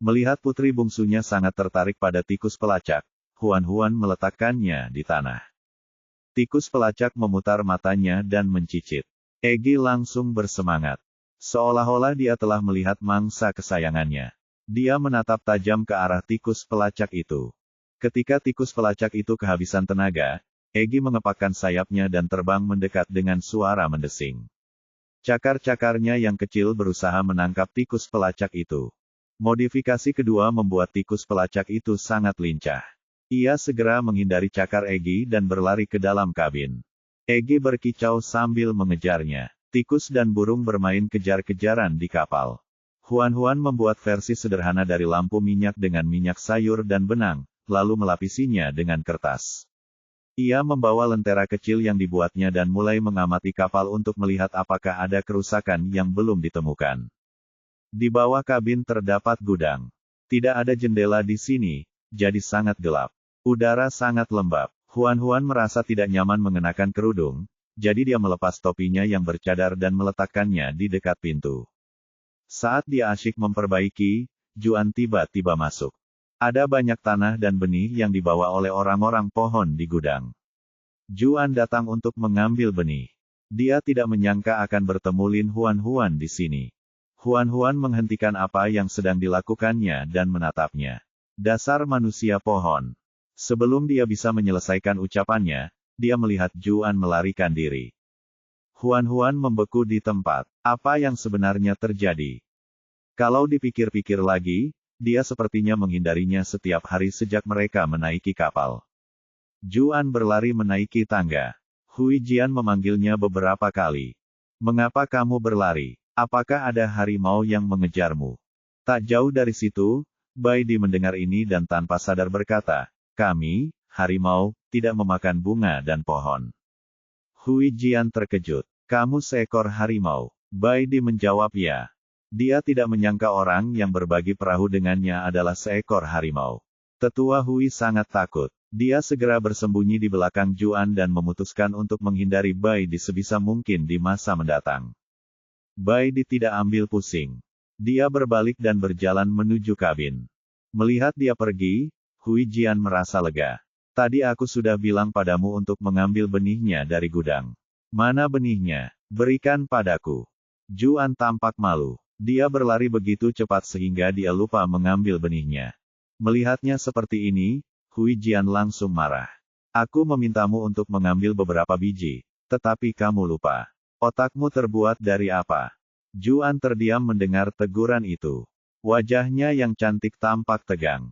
Melihat putri bungsunya sangat tertarik pada tikus pelacak, Huan meletakkannya di tanah. Tikus pelacak memutar matanya dan mencicit. Egi langsung bersemangat. Seolah-olah dia telah melihat mangsa kesayangannya. Dia menatap tajam ke arah tikus pelacak itu. Ketika tikus pelacak itu kehabisan tenaga, Egi mengepakkan sayapnya dan terbang mendekat dengan suara mendesing. Cakar-cakarnya yang kecil berusaha menangkap tikus pelacak itu. Modifikasi kedua membuat tikus pelacak itu sangat lincah. Ia segera menghindari cakar Egi dan berlari ke dalam kabin. Egi berkicau sambil mengejarnya. Tikus dan burung bermain kejar-kejaran di kapal. Huan membuat versi sederhana dari lampu minyak dengan minyak sayur dan benang, lalu melapisinya dengan kertas. Ia membawa lentera kecil yang dibuatnya dan mulai mengamati kapal untuk melihat apakah ada kerusakan yang belum ditemukan. Di bawah kabin terdapat gudang. Tidak ada jendela di sini, jadi sangat gelap. Udara sangat lembab. Huan merasa tidak nyaman mengenakan kerudung, jadi dia melepas topinya yang bercadar dan meletakkannya di dekat pintu. Saat dia asyik memperbaiki, Juan tiba-tiba masuk. Ada banyak tanah dan benih yang dibawa oleh orang-orang pohon di gudang. Juan datang untuk mengambil benih. Dia tidak menyangka akan bertemu Lin Huan di sini. Huan menghentikan apa yang sedang dilakukannya dan menatapnya. Dasar manusia pohon. Sebelum dia bisa menyelesaikan ucapannya, dia melihat Juan melarikan diri. Huan membeku di tempat. Apa yang sebenarnya terjadi? Kalau dipikir-pikir lagi, dia sepertinya menghindarinya setiap hari sejak mereka menaiki kapal. Juan berlari menaiki tangga. Hui Jian memanggilnya beberapa kali. Mengapa kamu berlari? Apakah ada harimau yang mengejarmu? Tak jauh dari situ, Baidi mendengar ini dan tanpa sadar berkata, kami, harimau, tidak memakan bunga dan pohon. Hui Jian terkejut. Kamu seekor harimau. Baidi menjawab ya. Dia tidak menyangka orang yang berbagi perahu dengannya adalah seekor harimau. Tetua Hui sangat takut. Dia segera bersembunyi di belakang Juan dan memutuskan untuk menghindari Baidi sebisa mungkin di masa mendatang. Baidi tidak ambil pusing. Dia berbalik dan berjalan menuju kabin. Melihat dia pergi, Hui Jian merasa lega. Tadi aku sudah bilang padamu untuk mengambil benihnya dari gudang. Mana benihnya? Berikan padaku. Juan tampak malu. Dia berlari begitu cepat sehingga dia lupa mengambil benihnya. Melihatnya seperti ini, Hui Jian langsung marah. Aku memintamu untuk mengambil beberapa biji, tetapi kamu lupa. Otakmu terbuat dari apa? Juan terdiam mendengar teguran itu. Wajahnya yang cantik tampak tegang.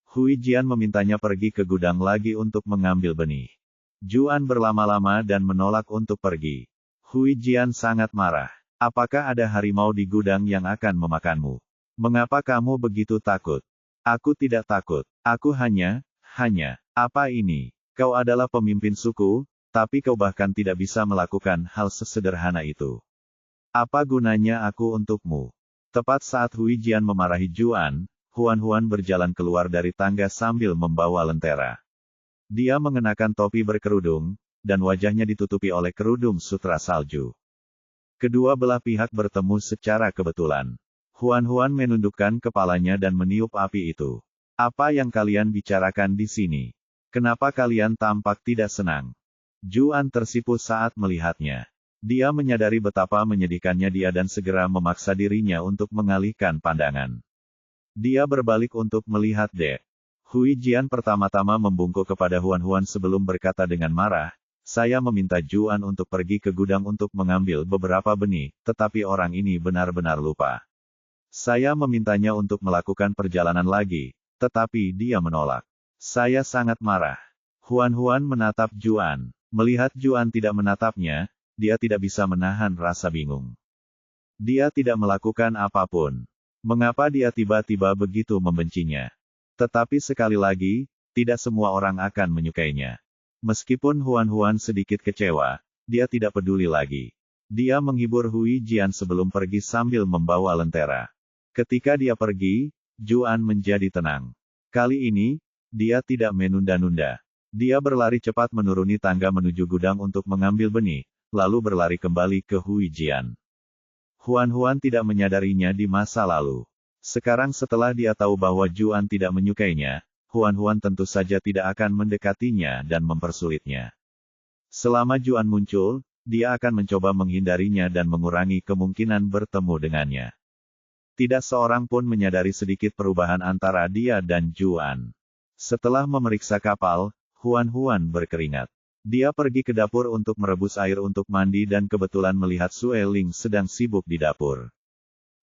Hui Jian memintanya pergi ke gudang lagi untuk mengambil benih. Juan berlama-lama dan menolak untuk pergi. Hui Jian sangat marah. Apakah ada harimau di gudang yang akan memakanmu? Mengapa kamu begitu takut? Aku tidak takut. Aku hanya, apa ini? Kau adalah pemimpin suku, tapi kau bahkan tidak bisa melakukan hal sesederhana itu. Apa gunanya aku untukmu? Tepat saat Hui Jian memarahi Juan, Huan berjalan keluar dari tangga sambil membawa lentera. Dia mengenakan topi berkerudung, dan wajahnya ditutupi oleh kerudung sutra salju. Kedua belah pihak bertemu secara kebetulan. Huan menundukkan kepalanya dan meniup api itu. Apa yang kalian bicarakan di sini? Kenapa kalian tampak tidak senang? Juan tersipu saat melihatnya. Dia menyadari betapa menyedihkannya dia dan segera memaksa dirinya untuk mengalihkan pandangan. Dia berbalik untuk melihat De. Hui Jian pertama-tama membungkuk kepada Huan sebelum berkata dengan marah, saya meminta Juan untuk pergi ke gudang untuk mengambil beberapa benih, tetapi orang ini benar-benar lupa. Saya memintanya untuk melakukan perjalanan lagi, tetapi dia menolak. Saya sangat marah. Huan menatap Juan. Melihat Juan tidak menatapnya, dia tidak bisa menahan rasa bingung. Dia tidak melakukan apapun. Mengapa dia tiba-tiba begitu membencinya? Tetapi sekali lagi, tidak semua orang akan menyukainya. Meskipun Huan sedikit kecewa, dia tidak peduli lagi. Dia menghibur Hui Jian sebelum pergi sambil membawa lentera. Ketika dia pergi, Juan menjadi tenang. Kali ini, dia tidak menunda-nunda. Dia berlari cepat menuruni tangga menuju gudang untuk mengambil benih, lalu berlari kembali ke Hui Jian. Huan tidak menyadarinya di masa lalu. Sekarang setelah dia tahu bahwa Juan tidak menyukainya, Huan tentu saja tidak akan mendekatinya dan mempersulitnya. Selama Juan muncul, dia akan mencoba menghindarinya dan mengurangi kemungkinan bertemu dengannya. Tidak seorang pun menyadari sedikit perubahan antara dia dan Juan. Setelah memeriksa kapal, Huan berkeringat. Dia pergi ke dapur untuk merebus air untuk mandi dan kebetulan melihat Sue Ling sedang sibuk di dapur.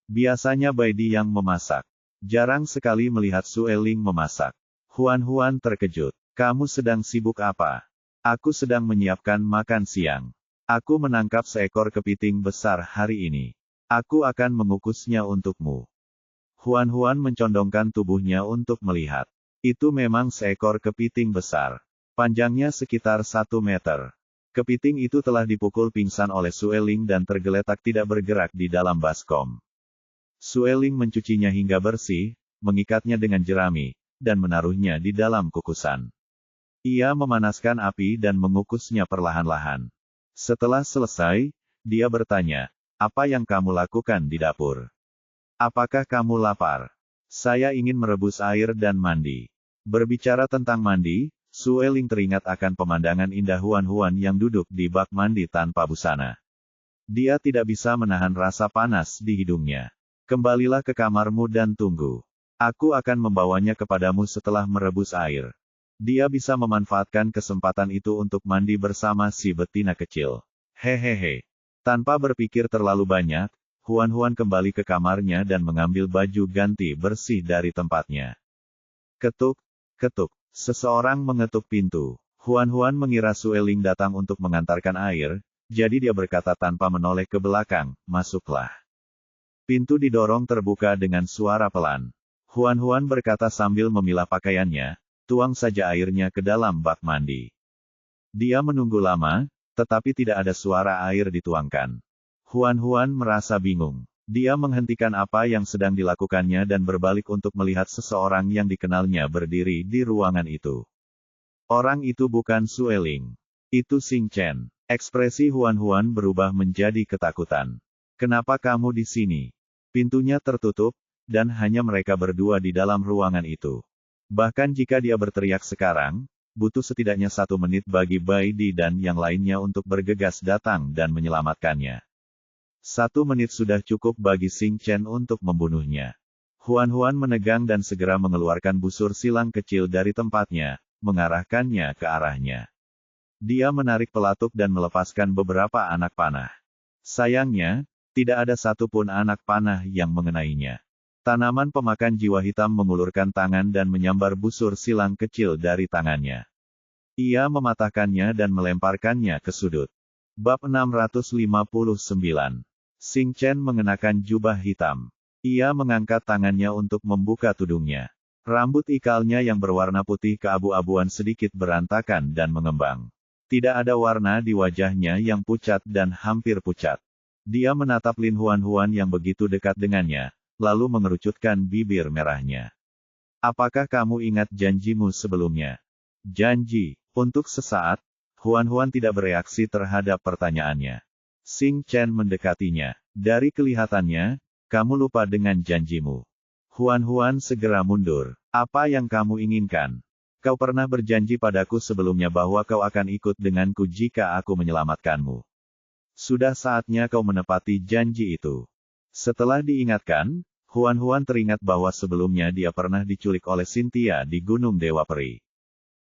Biasanya Baidi yang memasak. Jarang sekali melihat Sue Ling memasak. Huan terkejut. Kamu sedang sibuk apa? Aku sedang menyiapkan makan siang. Aku menangkap seekor kepiting besar hari ini. Aku akan mengukusnya untukmu. Huan mencondongkan tubuhnya untuk melihat. Itu memang seekor kepiting besar. Panjangnya sekitar 1 meter. Kepiting itu telah dipukul pingsan oleh Sue Ling dan tergeletak tidak bergerak di dalam baskom. Sue Ling mencucinya hingga bersih, mengikatnya dengan jerami, dan menaruhnya di dalam kukusan. Ia memanaskan api dan mengukusnya perlahan-lahan. Setelah selesai, dia bertanya, "Apa yang kamu lakukan di dapur? Apakah kamu lapar?" "Saya ingin merebus air dan mandi." Berbicara tentang mandi, Sue Ling teringat akan pemandangan indah Huan yang duduk di bak mandi tanpa busana. Dia tidak bisa menahan rasa panas di hidungnya. "Kembalilah ke kamarmu dan tunggu. Aku akan membawanya kepadamu setelah merebus air." Dia bisa memanfaatkan kesempatan itu untuk mandi bersama si betina kecil. Hehehe. Tanpa berpikir terlalu banyak, Huan kembali ke kamarnya dan mengambil baju ganti bersih dari tempatnya. Ketuk, ketuk. Seseorang mengetuk pintu. Huan mengira Sue Ling datang untuk mengantarkan air, jadi dia berkata tanpa menoleh ke belakang, "Masuklah." Pintu didorong terbuka dengan suara pelan. Huan berkata sambil memilah pakaiannya, "Tuang saja airnya ke dalam bak mandi." Dia menunggu lama, tetapi tidak ada suara air dituangkan. Huan merasa bingung. Dia menghentikan apa yang sedang dilakukannya dan berbalik untuk melihat seseorang yang dikenalnya berdiri di ruangan itu. Orang itu bukan Sue Ling. Itu Xing Chen. Ekspresi Huan berubah menjadi ketakutan. "Kenapa kamu di sini?" Pintunya tertutup, dan hanya mereka berdua di dalam ruangan itu. Bahkan jika dia berteriak sekarang, butuh setidaknya 1 menit bagi Baidi dan yang lainnya untuk bergegas datang dan menyelamatkannya. 1 menit sudah cukup bagi Xing Chen untuk membunuhnya. Huan menegang dan segera mengeluarkan busur silang kecil dari tempatnya, mengarahkannya ke arahnya. Dia menarik pelatuk dan melepaskan beberapa anak panah. Sayangnya, tidak ada satupun anak panah yang mengenainya. Tanaman pemakan jiwa hitam mengulurkan tangan dan menyambar busur silang kecil dari tangannya. Ia mematahkannya dan melemparkannya ke sudut. Bab 659. Xing Chen mengenakan jubah hitam. Ia mengangkat tangannya untuk membuka tudungnya. Rambut ikalnya yang berwarna putih keabu-abuan sedikit berantakan dan mengembang. Tidak ada warna di wajahnya yang pucat dan hampir pucat. Dia menatap Lin Huan yang begitu dekat dengannya, lalu mengerucutkan bibir merahnya. "Apakah kamu ingat janjimu sebelumnya?" "Janji." Untuk sesaat, Huan tidak bereaksi terhadap pertanyaannya. Xing Chen mendekatinya. "Dari kelihatannya, kamu lupa dengan janjimu." Huan segera mundur. "Apa yang kamu inginkan? Kau pernah berjanji padaku sebelumnya bahwa kau akan ikut denganku jika aku menyelamatkanmu. Sudah saatnya kau menepati janji itu." Setelah diingatkan, Huan teringat bahwa sebelumnya dia pernah diculik oleh Cynthia di Gunung Dewa Peri.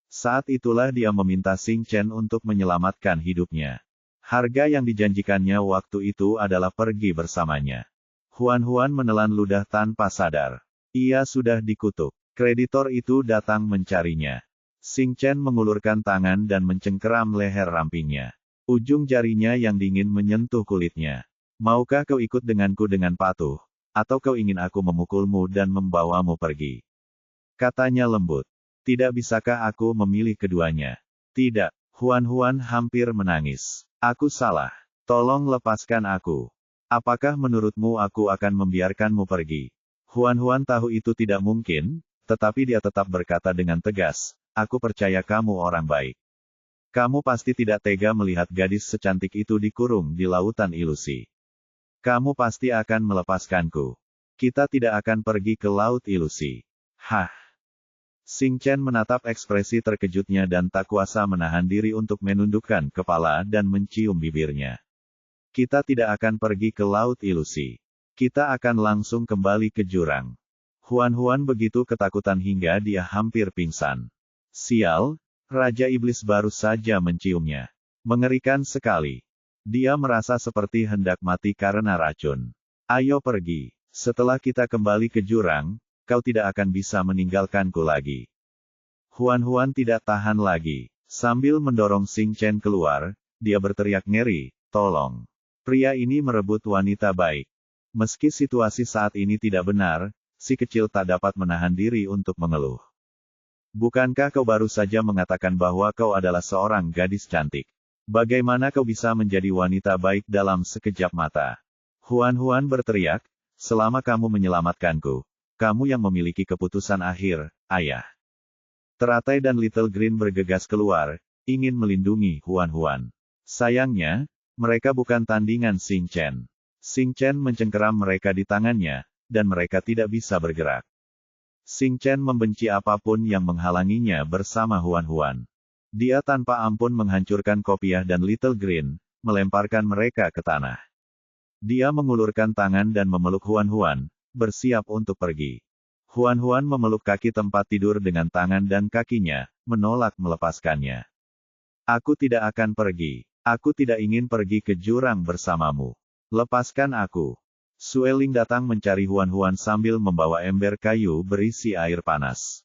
Saat itulah dia meminta Xing Chen untuk menyelamatkan hidupnya. Harga yang dijanjikannya waktu itu adalah pergi bersamanya. Huan menelan ludah tanpa sadar. Ia sudah dikutuk. Kreditor itu datang mencarinya. Xing Chen mengulurkan tangan dan mencengkeram leher rampingnya. Ujung jarinya yang dingin menyentuh kulitnya. Maukah kau ikut denganku dengan patuh? Atau kau ingin aku memukulmu dan membawamu pergi? Katanya lembut. Tidak bisakah aku memilih keduanya? Tidak. Huan hampir menangis. Aku salah. Tolong lepaskan aku. Apakah menurutmu aku akan membiarkanmu pergi? Huan tahu itu tidak mungkin, tetapi dia tetap berkata dengan tegas, aku percaya kamu orang baik. Kamu pasti tidak tega melihat gadis secantik itu dikurung di lautan ilusi. Kamu pasti akan melepaskanku. Kita tidak akan pergi ke laut ilusi. Hah. Xing Chen menatap ekspresi terkejutnya dan tak kuasa menahan diri untuk menundukkan kepala dan mencium bibirnya. Kita tidak akan pergi ke laut ilusi. Kita akan langsung kembali ke jurang. Huan begitu ketakutan hingga dia hampir pingsan. Sial, Raja Iblis baru saja menciumnya. Mengerikan sekali. Dia merasa seperti hendak mati karena racun. Ayo pergi. Setelah kita kembali ke jurang, kau tidak akan bisa meninggalkanku lagi. Huan tidak tahan lagi. Sambil mendorong Xing Chen keluar, dia berteriak ngeri, tolong. Pria ini merebut wanita baik. Meski situasi saat ini tidak benar, si kecil tak dapat menahan diri untuk mengeluh. Bukankah kau baru saja mengatakan bahwa kau adalah seorang gadis cantik? Bagaimana kau bisa menjadi wanita baik dalam sekejap mata? Huan berteriak, selama kamu menyelamatkanku, kamu yang memiliki keputusan akhir, ayah. Teratai dan Little Green bergegas keluar, ingin melindungi Huan. Sayangnya, mereka bukan tandingan Xing Chen. Xing Chen mencengkeram mereka di tangannya, dan mereka tidak bisa bergerak. Xing Chen membenci apapun yang menghalanginya bersama Huan. Dia tanpa ampun menghancurkan Kopiah dan Little Green, melemparkan mereka ke tanah. Dia mengulurkan tangan dan memeluk Huan, bersiap untuk pergi. Huan memeluk kaki tempat tidur dengan tangan dan kakinya, menolak melepaskannya. Aku tidak akan pergi. Aku tidak ingin pergi ke jurang bersamamu. Lepaskan aku. Sueling datang mencari Huan sambil membawa ember kayu berisi air panas.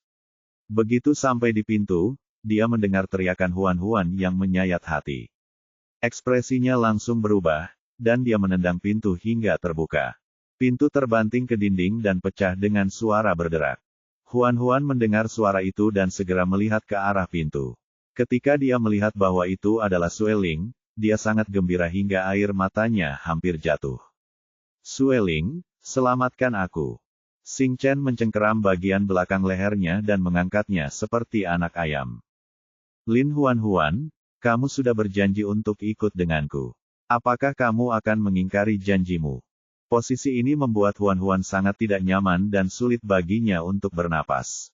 Begitu sampai di pintu, dia mendengar teriakan Huan yang menyayat hati. Ekspresinya langsung berubah, dan dia menendang pintu hingga terbuka. Pintu terbanting ke dinding dan pecah dengan suara berderak. Huan mendengar suara itu dan segera melihat ke arah pintu. Ketika dia melihat bahwa itu adalah Sueling, dia sangat gembira hingga air matanya hampir jatuh. Sueling, selamatkan aku. Xing Chen mencengkeram bagian belakang lehernya dan mengangkatnya seperti anak ayam. Lin Huan, kamu sudah berjanji untuk ikut denganku. Apakah kamu akan mengingkari janjimu? Posisi ini membuat Huan sangat tidak nyaman dan sulit baginya untuk bernapas.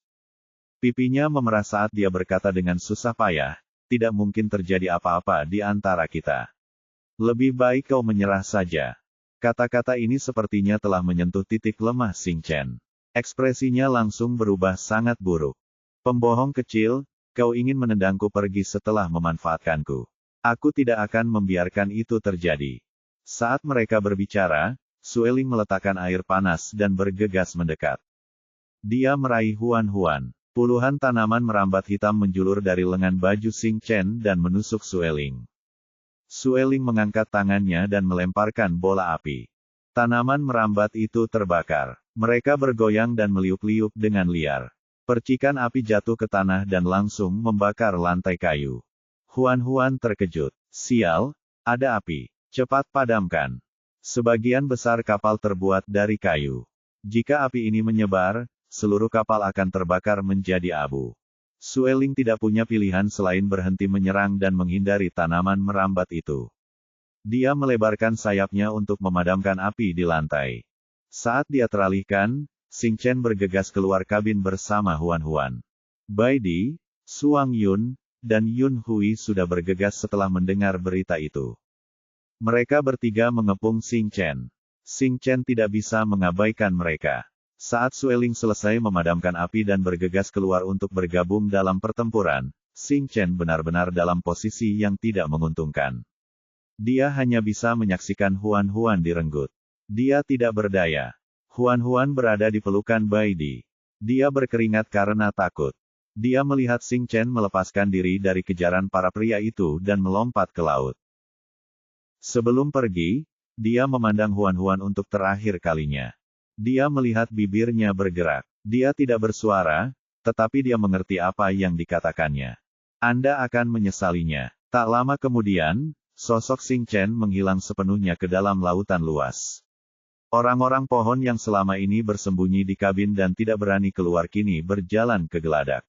Pipinya memerah saat dia berkata dengan susah payah, tidak mungkin terjadi apa-apa di antara kita. Lebih baik kau menyerah saja. Kata-kata ini sepertinya telah menyentuh titik lemah Xing Chen. Ekspresinya langsung berubah sangat buruk. Pembohong kecil, kau ingin menendangku pergi setelah memanfaatkanku. Aku tidak akan membiarkan itu terjadi. Saat mereka berbicara, Sueling meletakkan air panas dan bergegas mendekat. Dia meraih Huan. Puluhan tanaman merambat hitam menjulur dari lengan baju Xing Chen dan menusuk Sueling. Sueling mengangkat tangannya dan melemparkan bola api. Tanaman merambat itu terbakar. Mereka bergoyang dan meliuk-liuk dengan liar. Percikan api jatuh ke tanah dan langsung membakar lantai kayu. Huan terkejut. Sial, ada api. Cepat padamkan. Sebagian besar kapal terbuat dari kayu. Jika api ini menyebar, seluruh kapal akan terbakar menjadi abu. Sueling tidak punya pilihan selain berhenti menyerang dan menghindari tanaman merambat itu. Dia melebarkan sayapnya untuk memadamkan api di lantai. Saat dia teralihkan, Xing Chen bergegas keluar kabin bersama Huan. Bai Di, Suang Yun, dan Yun Hui sudah bergegas setelah mendengar berita itu. Mereka bertiga mengepung Xing Chen. Xing Chen tidak bisa mengabaikan mereka. Saat Sueling selesai memadamkan api dan bergegas keluar untuk bergabung dalam pertempuran, Xing Chen benar-benar dalam posisi yang tidak menguntungkan. Dia hanya bisa menyaksikan Huan direnggut. Dia tidak berdaya. Huan berada di pelukan Bai Di. Dia berkeringat karena takut. Dia melihat Xing Chen melepaskan diri dari kejaran para pria itu dan melompat ke laut. Sebelum pergi, dia memandang Huan Huan untuk terakhir kalinya. Dia melihat bibirnya bergerak. Dia tidak bersuara, tetapi dia mengerti apa yang dikatakannya. Anda akan menyesalinya. Tak lama kemudian, sosok Xing Chen menghilang sepenuhnya ke dalam lautan luas. Orang-orang pohon yang selama ini bersembunyi di kabin dan tidak berani keluar kini berjalan ke geladak.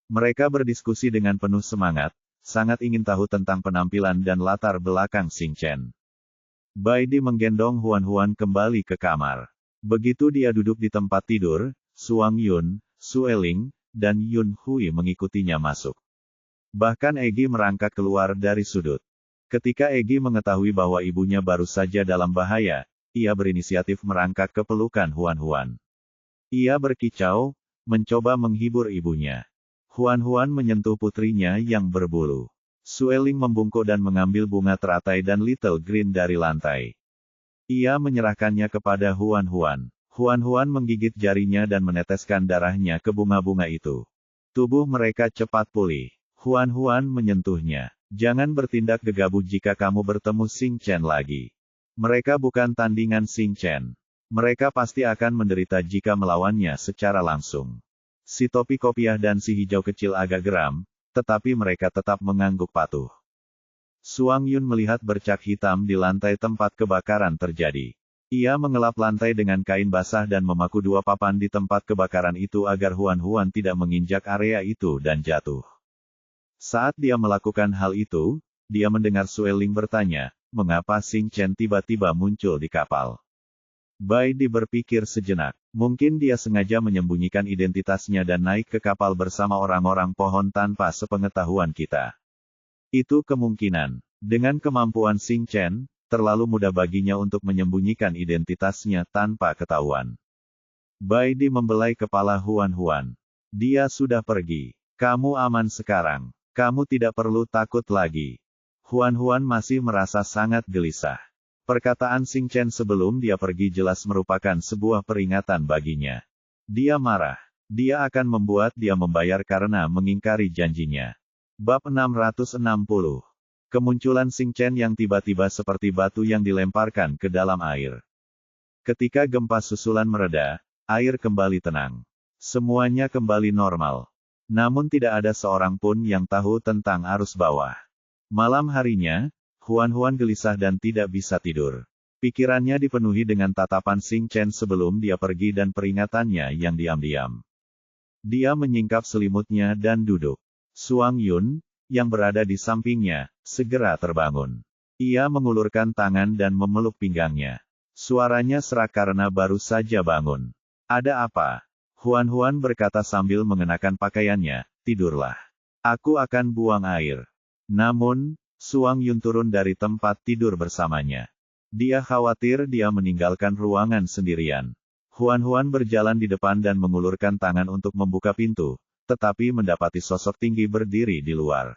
Mereka berdiskusi dengan penuh semangat, sangat ingin tahu tentang penampilan dan latar belakang Xing Chen. Bai Di menggendong Huan Huan kembali ke kamar. Begitu dia duduk di tempat tidur, Suang Yun, Sueling, dan Yun Hui mengikutinya masuk. Bahkan Egi merangkak keluar dari sudut. Ketika Egi mengetahui bahwa ibunya baru saja dalam bahaya, ia berinisiatif merangkak ke pelukan Huan Huan. Ia berkicau, mencoba menghibur ibunya. Huan Huan menyentuh putrinya yang berbulu. Sueling membungkuk dan mengambil bunga teratai dan Little Green dari lantai. Ia menyerahkannya kepada Huan Huan. Huan Huan menggigit jarinya dan meneteskan darahnya ke bunga-bunga itu. Tubuh mereka cepat pulih. Huan Huan menyentuhnya. Jangan bertindak gegabah jika kamu bertemu Xing Chen lagi. Mereka bukan tandingan Xing Chen. Mereka pasti akan menderita jika melawannya secara langsung. Si topi kopiah dan si hijau kecil agak geram, tetapi mereka tetap mengangguk patuh. Suang Yun melihat bercak hitam di lantai tempat kebakaran terjadi. Ia mengelap lantai dengan kain basah dan memaku 2 papan di tempat kebakaran itu agar Huan Huan tidak menginjak area itu dan jatuh. Saat dia melakukan hal itu, dia mendengar Sueling bertanya, mengapa Xing Chen tiba-tiba muncul di kapal. Bai Di berpikir sejenak, mungkin dia sengaja menyembunyikan identitasnya dan naik ke kapal bersama orang-orang pohon tanpa sepengetahuan kita. Itu kemungkinan. Dengan kemampuan Xing Chen, terlalu mudah baginya untuk menyembunyikan identitasnya tanpa ketahuan. Bai Di membelai kepala Huan Huan. Dia sudah pergi. Kamu aman sekarang. Kamu tidak perlu takut lagi. Huan Huan masih merasa sangat gelisah. Perkataan Xing Chen sebelum dia pergi jelas merupakan sebuah peringatan baginya. Dia marah. Dia akan membuat dia membayar karena mengingkari janjinya. Bab 660. Kemunculan Xing Chen yang tiba-tiba seperti batu yang dilemparkan ke dalam air. Ketika gempa susulan mereda, air kembali tenang. Semuanya kembali normal. Namun tidak ada seorang pun yang tahu tentang arus bawah. Malam harinya, Huan Huan gelisah dan tidak bisa tidur. Pikirannya dipenuhi dengan tatapan Xing Chen sebelum dia pergi dan peringatannya yang diam-diam. Dia menyingkap selimutnya dan duduk. Suang Yun, yang berada di sampingnya, segera terbangun. Ia mengulurkan tangan dan memeluk pinggangnya. Suaranya serak karena baru saja bangun. Ada apa? Huan Huan berkata sambil mengenakan pakaiannya, tidurlah. Aku akan buang air. Namun, Suang Yun turun dari tempat tidur bersamanya. Dia khawatir dia meninggalkan ruangan sendirian. Huan Huan berjalan di depan dan mengulurkan tangan untuk membuka pintu, tetapi mendapati sosok tinggi berdiri di luar.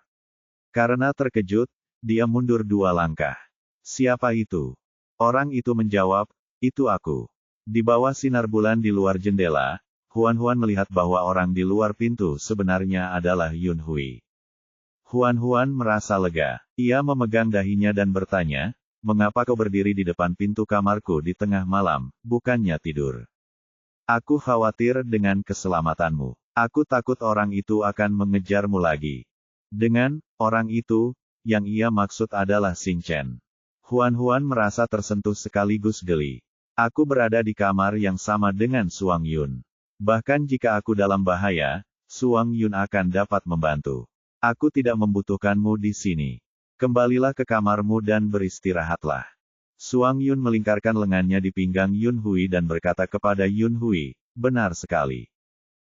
Karena terkejut, dia mundur 2 langkah. Siapa itu? Orang itu menjawab, itu aku. Di bawah sinar bulan di luar jendela, Huan Huan melihat bahwa orang di luar pintu sebenarnya adalah Yun Hui. Huan Huan merasa lega. Ia memegang dahinya dan bertanya, mengapa kau berdiri di depan pintu kamarku di tengah malam, bukannya tidur? Aku khawatir dengan keselamatanmu. Aku takut orang itu akan mengejarmu lagi. Dengan orang itu, yang ia maksud adalah Xing Chen. Huan Huan merasa tersentuh sekaligus geli. Aku berada di kamar yang sama dengan Suang Yun. Bahkan jika aku dalam bahaya, Suang Yun akan dapat membantu. Aku tidak membutuhkanmu di sini. Kembalilah ke kamarmu dan beristirahatlah. Suang Yun melingkarkan lengannya di pinggang Yun Hui dan berkata kepada Yun Hui, benar sekali.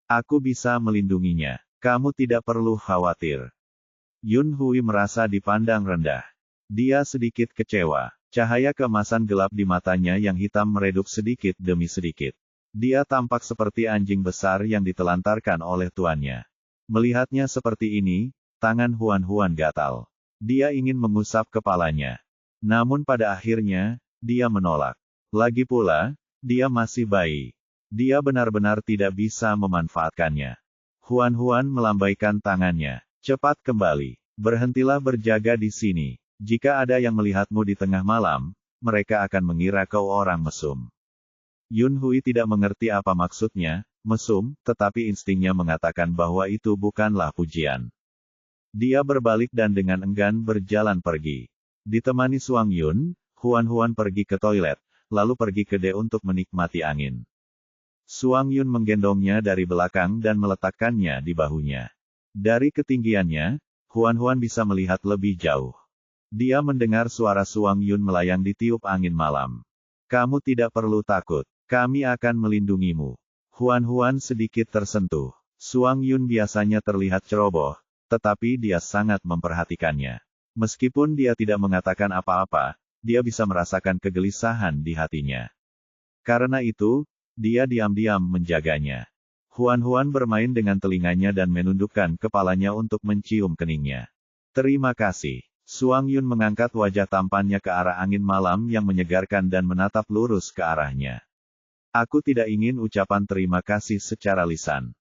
Aku bisa melindunginya. Kamu tidak perlu khawatir. Yun Hui merasa dipandang rendah. Dia sedikit kecewa. Cahaya keemasan gelap di matanya yang hitam meredup sedikit demi sedikit. Dia tampak seperti anjing besar yang ditelantarkan oleh tuannya. Melihatnya seperti ini, tangan Huan Huan gatal. Dia ingin mengusap kepalanya. Namun pada akhirnya, dia menolak. Lagi pula, dia masih bayi. Dia benar-benar tidak bisa memanfaatkannya. Huan melambaikan tangannya. Cepat kembali. Berhentilah berjaga di sini. Jika ada yang melihatmu di tengah malam, mereka akan mengira kau orang mesum. Yun Hui tidak mengerti apa maksudnya, mesum, tetapi instingnya mengatakan bahwa itu bukanlah pujian. Dia berbalik dan dengan enggan berjalan pergi. Ditemani Suang Yun, Huan pergi ke toilet, lalu pergi ke De untuk menikmati angin. Suang Yun menggendongnya dari belakang dan meletakkannya di bahunya. Dari ketinggiannya, Huan bisa melihat lebih jauh. Dia mendengar suara Suang Yun melayang di tiup angin malam. Kamu tidak perlu takut, kami akan melindungimu. Huan sedikit tersentuh. Suang Yun biasanya terlihat ceroboh, tetapi dia sangat memperhatikannya. Meskipun dia tidak mengatakan apa-apa, dia bisa merasakan kegelisahan di hatinya. Karena itu, dia diam-diam menjaganya. Huan bermain dengan telinganya dan menundukkan kepalanya untuk mencium keningnya. Terima kasih. Suang Yun mengangkat wajah tampannya ke arah angin malam yang menyegarkan dan menatap lurus ke arahnya. Aku tidak ingin ucapan terima kasih secara lisan.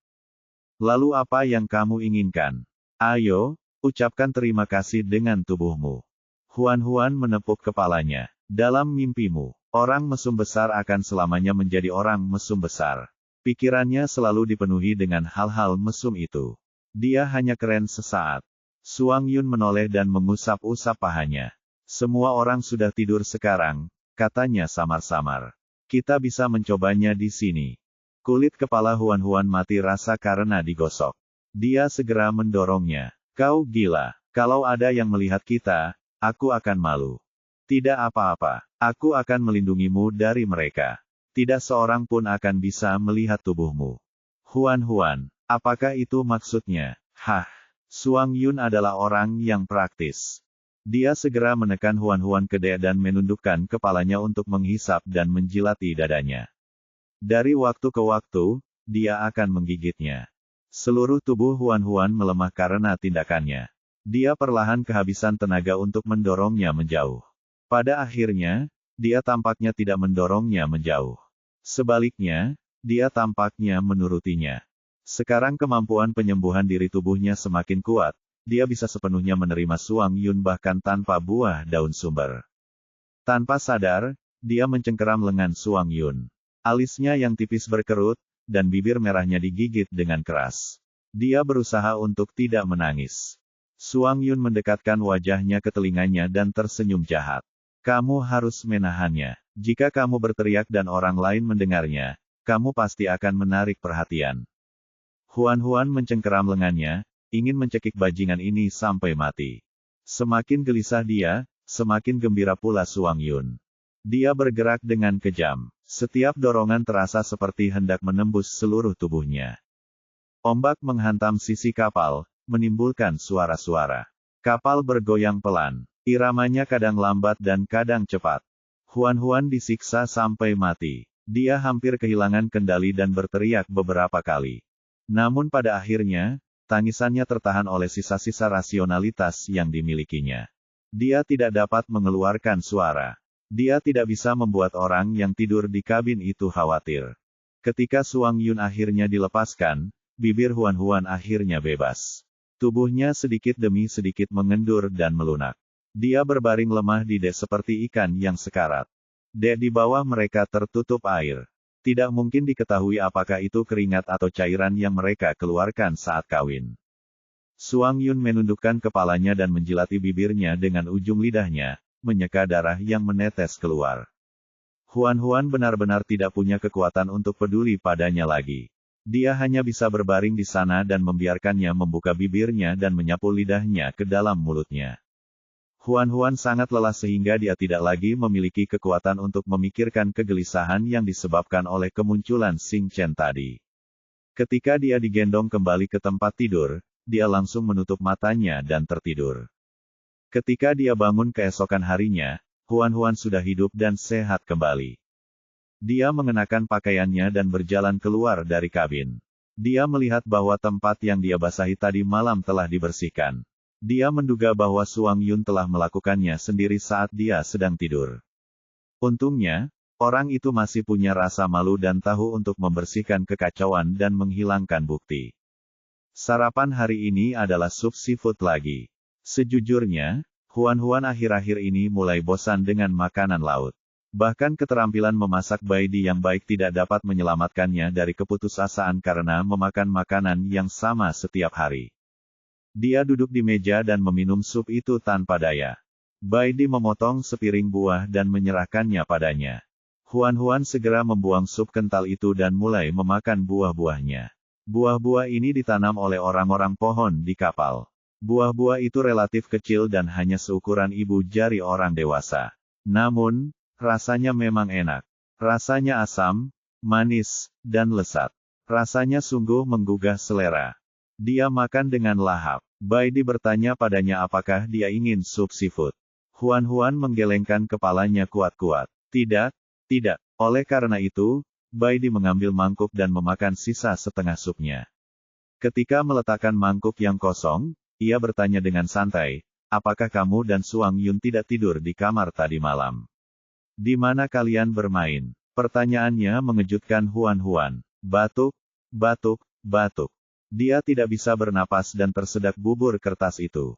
Lalu apa yang kamu inginkan? Ayo, ucapkan terima kasih dengan tubuhmu. Huan menepuk kepalanya. Dalam mimpimu, orang mesum besar akan selamanya menjadi orang mesum besar. Pikirannya selalu dipenuhi dengan hal-hal mesum itu. Dia hanya keren sesaat. Suang Yun menoleh dan mengusap-usap pahanya. Semua orang sudah tidur sekarang, katanya samar-samar. Kita bisa mencobanya di sini. Kulit kepala Huan mati rasa karena digosok. Dia segera mendorongnya. Kau gila. Kalau ada yang melihat kita, aku akan malu. Tidak apa-apa. Aku akan melindungimu dari mereka. Tidak seorang pun akan bisa melihat tubuhmu. Huan, apakah itu maksudnya? Hah. Suang Yun adalah orang yang praktis. Dia segera menekan Huan ke De dan menundukkan kepalanya untuk menghisap dan menjilati dadanya. Dari waktu ke waktu, dia akan menggigitnya. Seluruh tubuh Huan melemah karena tindakannya. Dia perlahan kehabisan tenaga untuk mendorongnya menjauh. Pada akhirnya, dia tampaknya tidak mendorongnya menjauh. Sebaliknya, dia tampaknya menurutinya. Sekarang kemampuan penyembuhan diri tubuhnya semakin kuat, dia bisa sepenuhnya menerima Suang Yun bahkan tanpa buah daun sumber. Tanpa sadar, dia mencengkeram lengan Suang Yun. Alisnya yang tipis berkerut, dan bibir merahnya digigit dengan keras. Dia berusaha untuk tidak menangis. Suang Yun mendekatkan wajahnya ke telinganya dan tersenyum jahat. Kamu harus menahannya. Jika kamu berteriak dan orang lain mendengarnya, kamu pasti akan menarik perhatian. Huan mencengkeram lengannya, ingin mencekik bajingan ini sampai mati. Semakin gelisah dia, semakin gembira pula Suang Yun. Dia bergerak dengan kejam. Setiap dorongan terasa seperti hendak menembus seluruh tubuhnya. Ombak menghantam sisi kapal, menimbulkan suara-suara. Kapal bergoyang pelan. Iramanya kadang lambat dan kadang cepat. Huan disiksa sampai mati. Dia hampir kehilangan kendali dan berteriak beberapa kali. Namun pada akhirnya, tangisannya tertahan oleh sisa-sisa rasionalitas yang dimilikinya. Dia tidak dapat mengeluarkan suara. Dia tidak bisa membuat orang yang tidur di kabin itu khawatir. Ketika Suang Yun akhirnya dilepaskan, bibir Huan akhirnya bebas. Tubuhnya sedikit demi sedikit mengendur dan melunak. Dia berbaring lemah di De seperti ikan yang sekarat. De di bawah mereka tertutup air. Tidak mungkin diketahui apakah itu keringat atau cairan yang mereka keluarkan saat kawin. Suang Yun menundukkan kepalanya dan menjilati bibirnya dengan ujung lidahnya, menyeka darah yang menetes keluar. Huan benar-benar tidak punya kekuatan untuk peduli padanya lagi. Dia hanya bisa berbaring di sana dan membiarkannya membuka bibirnya dan menyapu lidahnya ke dalam mulutnya. Huan sangat lelah sehingga dia tidak lagi memiliki kekuatan untuk memikirkan kegelisahan yang disebabkan oleh kemunculan Xing Chen tadi. Ketika dia digendong kembali ke tempat tidur, dia langsung menutup matanya dan tertidur. Ketika dia bangun keesokan harinya, Huan sudah hidup dan sehat kembali. Dia mengenakan pakaiannya dan berjalan keluar dari kabin. Dia melihat bahwa tempat yang dia basahi tadi malam telah dibersihkan. Dia menduga bahwa Suang Yun telah melakukannya sendiri saat dia sedang tidur. Untungnya, orang itu masih punya rasa malu dan tahu untuk membersihkan kekacauan dan menghilangkan bukti. Sarapan hari ini adalah sup seafood lagi. Sejujurnya, Huan akhir-akhir ini mulai bosan dengan makanan laut. Bahkan keterampilan memasak Baidi yang baik tidak dapat menyelamatkannya dari keputusasaan karena memakan makanan yang sama setiap hari. Dia duduk di meja dan meminum sup itu tanpa daya. Baidi memotong sepiring buah dan menyerahkannya padanya. Huan segera membuang sup kental itu dan mulai memakan buah-buahnya. Buah-buah ini ditanam oleh orang-orang pohon di kapal. Buah-buah itu relatif kecil dan hanya seukuran ibu jari orang dewasa. Namun, rasanya memang enak. Rasanya asam, manis, dan lezat. Rasanya sungguh menggugah selera. Dia makan dengan lahap. Baidi bertanya padanya apakah dia ingin sup seafood. Huan menggelengkan kepalanya kuat-kuat. Tidak, tidak. Oleh karena itu, Baidi mengambil mangkuk dan memakan sisa setengah supnya. Ketika meletakkan mangkuk yang kosong, ia bertanya dengan santai, apakah kamu dan Suang Yun tidak tidur di kamar tadi malam? Di mana kalian bermain? Pertanyaannya mengejutkan Huan. Batuk, batuk, batuk. Dia tidak bisa bernapas dan tersedak bubur kertas itu.